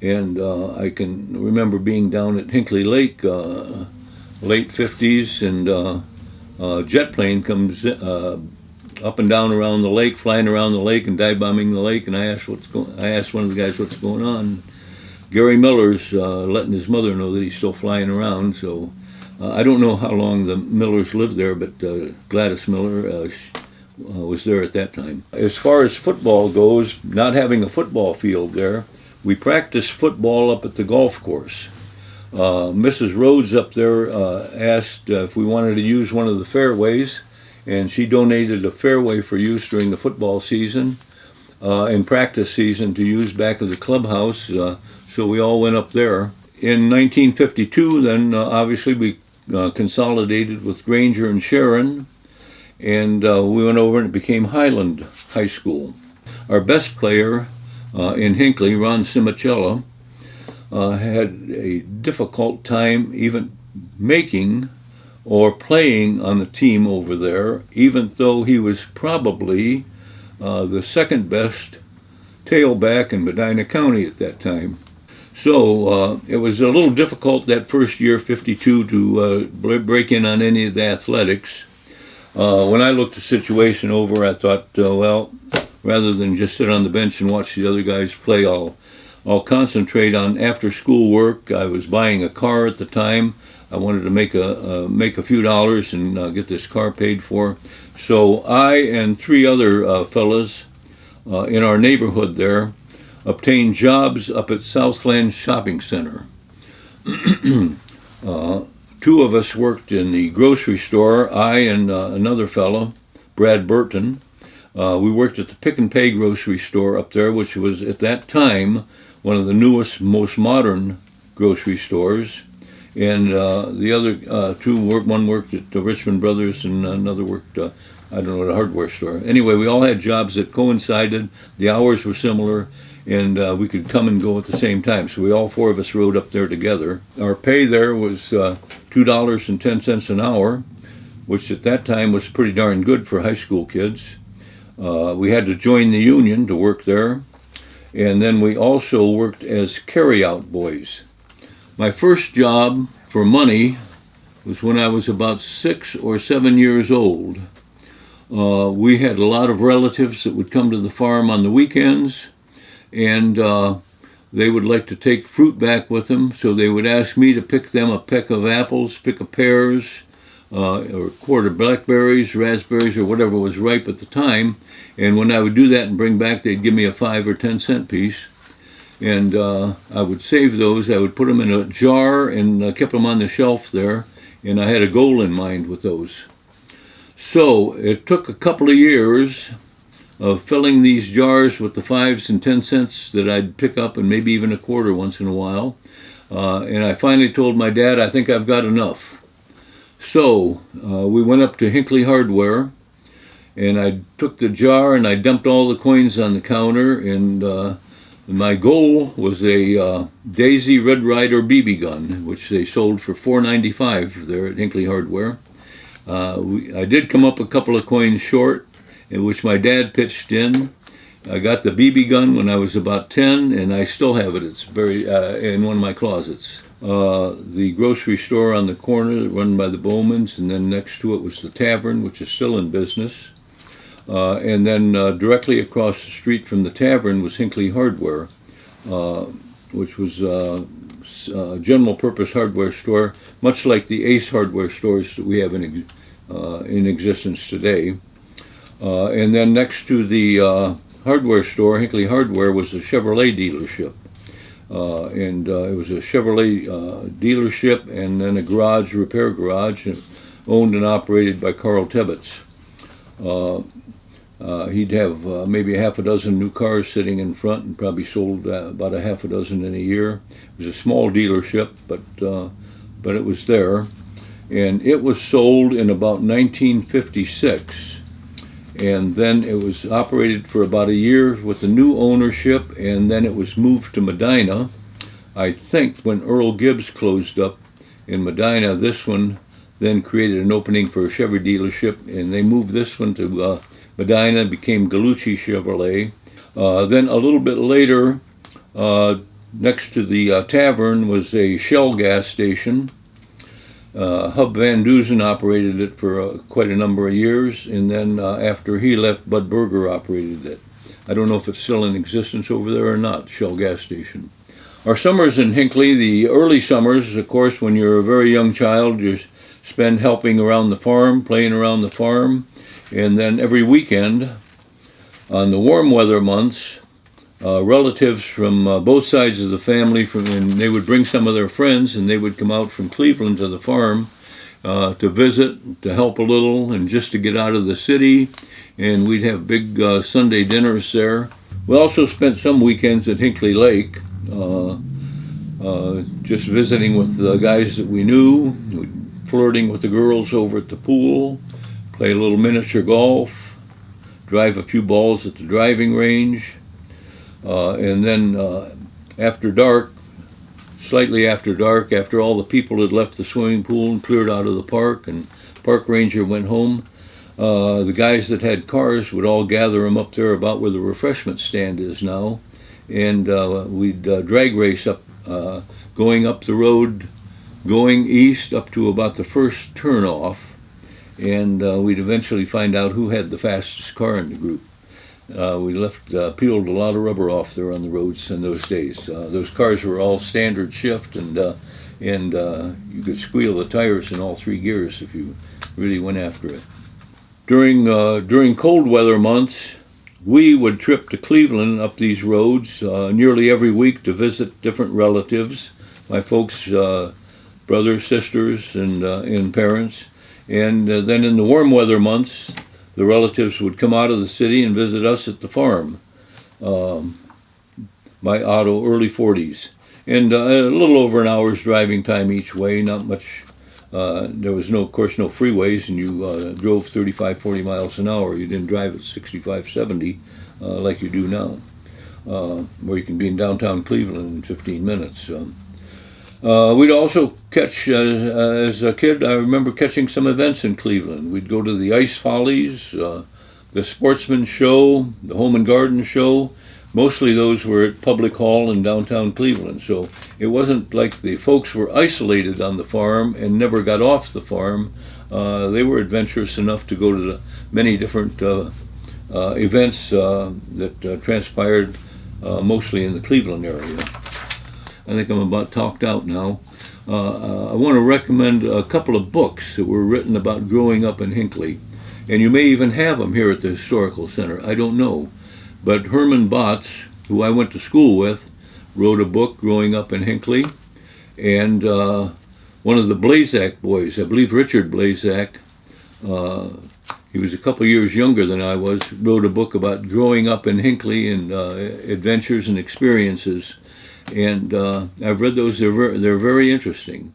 and I can remember being down at Hinckley Lake, late 50s, and a jet plane comes up and down around the lake, flying around the lake and dive bombing the lake, and I asked one of the guys what's going on. Gary Miller's letting his mother know that he's still flying around, so I don't know how long the Millers lived there, but Gladys Miller was there at that time. As far as football goes, not having a football field there, we practiced football up at the golf course. Mrs. Rhodes up there asked if we wanted to use one of the fairways, and she donated a fairway for use during the football season and practice season to use back at the clubhouse, so we all went up there. In 1952, then obviously we consolidated with Granger and Sharon, and we went over and it became Highland High School. Our best player in Hinckley, Ron Simicella, had a difficult time even making or playing on the team over there, even though he was probably the second best tailback in Medina County at that time. So it was a little difficult that first year, 52, to break in on any of the athletics. When I looked the situation over, I thought, well, rather than just sit on the bench and watch the other guys play, I'll concentrate on after-school work. I was buying a car at the time. I wanted to make a few dollars and get this car paid for. So I and 3 other fellas in our neighborhood there obtained jobs up at Southland Shopping Center. 2 of us worked in the grocery store. I and another fellow, Brad Burton, we worked at the Pick and Pay grocery store up there, which was at that time one of the newest, most modern grocery stores. And the other 2 one worked at the Richmond Brothers, and another worked, I don't know, at a hardware store. Anyway, we all had jobs that coincided. The hours were similar, and we could come and go at the same time. So we all 4 of us rode up there together. Our pay there was $2.10 an hour, which at that time was pretty darn good for high school kids. We had to join the union to work there, and then we also worked as carry-out boys. My first job for money was when I was about 6 or 7 years old. We had a lot of relatives that would come to the farm on the weekends, and they would like to take fruit back with them, so they would ask me to pick them a peck of apples, pick of pears, or quarter blackberries, raspberries, or whatever was ripe at the time. And when I would do that and bring back, they'd give me a 5 or 10 cent piece. And I would save those. I would put them in a jar and kept them on the shelf there. And I had a goal in mind with those. So it took a couple of years of filling these jars with the 5s and 10 cents that I'd pick up, and maybe even a quarter once in a while. And I finally told my dad, I think I've got enough. So we went up to Hinckley Hardware, and I took the jar and I dumped all the coins on the counter, and my goal was a Daisy Red Ryder BB gun, which they sold for $4.95 there at Hinckley Hardware. I did come up a couple of coins short, in which my dad pitched in. I got the BB gun when I was about 10, and I still have it. It's buried in one of my closets. The grocery store on the corner run by the Bowmans, and then next to it was the tavern, which is still in business. And then directly across the street from the tavern was Hinckley Hardware, which was a general purpose hardware store, much like the Ace hardware stores that we have in existence today. And then next to the hardware store, Hinckley Hardware, was a Chevrolet dealership. And it was a Chevrolet dealership and then a garage, repair garage, owned and operated by Carl Tebbets. He'd have maybe a half a dozen new cars sitting in front and probably sold about a half a dozen in a year. It was a small dealership, but it was there. And it was sold in about 1956. And then it was operated for about a year with the new ownership, and then it was moved to Medina. I think when Earl Gibbs closed up in Medina, this one then created an opening for a Chevy dealership, and they moved this one to Medina, became Gallucci Chevrolet. Then a little bit later, next to the tavern was a Shell gas station. Hub Van Dusen operated it for quite a number of years, and then after he left, Bud Berger operated it. I don't know if it's still in existence over there or not, Shell gas station. Our summers in Hinckley, the early summers, of course, when you're a very young child, you spend helping around the farm, playing around the farm, and then every weekend, on the warm weather months, relatives from both sides of the family, and they would bring some of their friends, and they would come out from Cleveland to the farm to visit, to help a little, and just to get out of the city. And we'd have big Sunday dinners there. We also spent some weekends at Hinckley Lake, just visiting with the guys that we knew, flirting with the girls over at the pool, play a little miniature golf, drive a few balls at the driving range. And then after dark, slightly after dark, after all the people had left the swimming pool and cleared out of the park and park ranger went home, the guys that had cars would all gather them up there about where the refreshment stand is now, and we'd drag race up, going up the road, going east up to about the first turnoff, and we'd eventually find out who had the fastest car in the group. We peeled a lot of rubber off there on the roads in those days. Those cars were all standard shift, and you could squeal the tires in all 3 gears if you really went after it. During cold weather months, we would trip to Cleveland up these roads nearly every week to visit different relatives, my folks, brothers, sisters, and parents. And then in the warm weather months, the relatives would come out of the city and visit us at the farm. My auto, early 40s. And a little over an hour's driving time each way, not much. There was, of course, no freeways, and you drove 35, 40 miles an hour. You didn't drive at 65, 70 like you do now, where you can be in downtown Cleveland in 15 minutes. We'd also catch, as a kid, I remember catching some events in Cleveland. We'd go to the Ice Follies, the Sportsman Show, the Home and Garden Show. Mostly those were at Public Hall in downtown Cleveland. So it wasn't like the folks were isolated on the farm and never got off the farm. They were adventurous enough to go to the many different events that transpired mostly in the Cleveland area. I think I'm about talked out now. I want to recommend a couple of books that were written about growing up in Hinckley. And you may even have them here at the Historical Center. I don't know. But Herman Botts, who I went to school with, wrote a book, Growing Up in Hinckley. And one of the Blazak boys, I believe Richard Blazak, he was a couple years younger than I was, wrote a book about growing up in Hinckley and adventures and experiences. And I've read those. They're very interesting.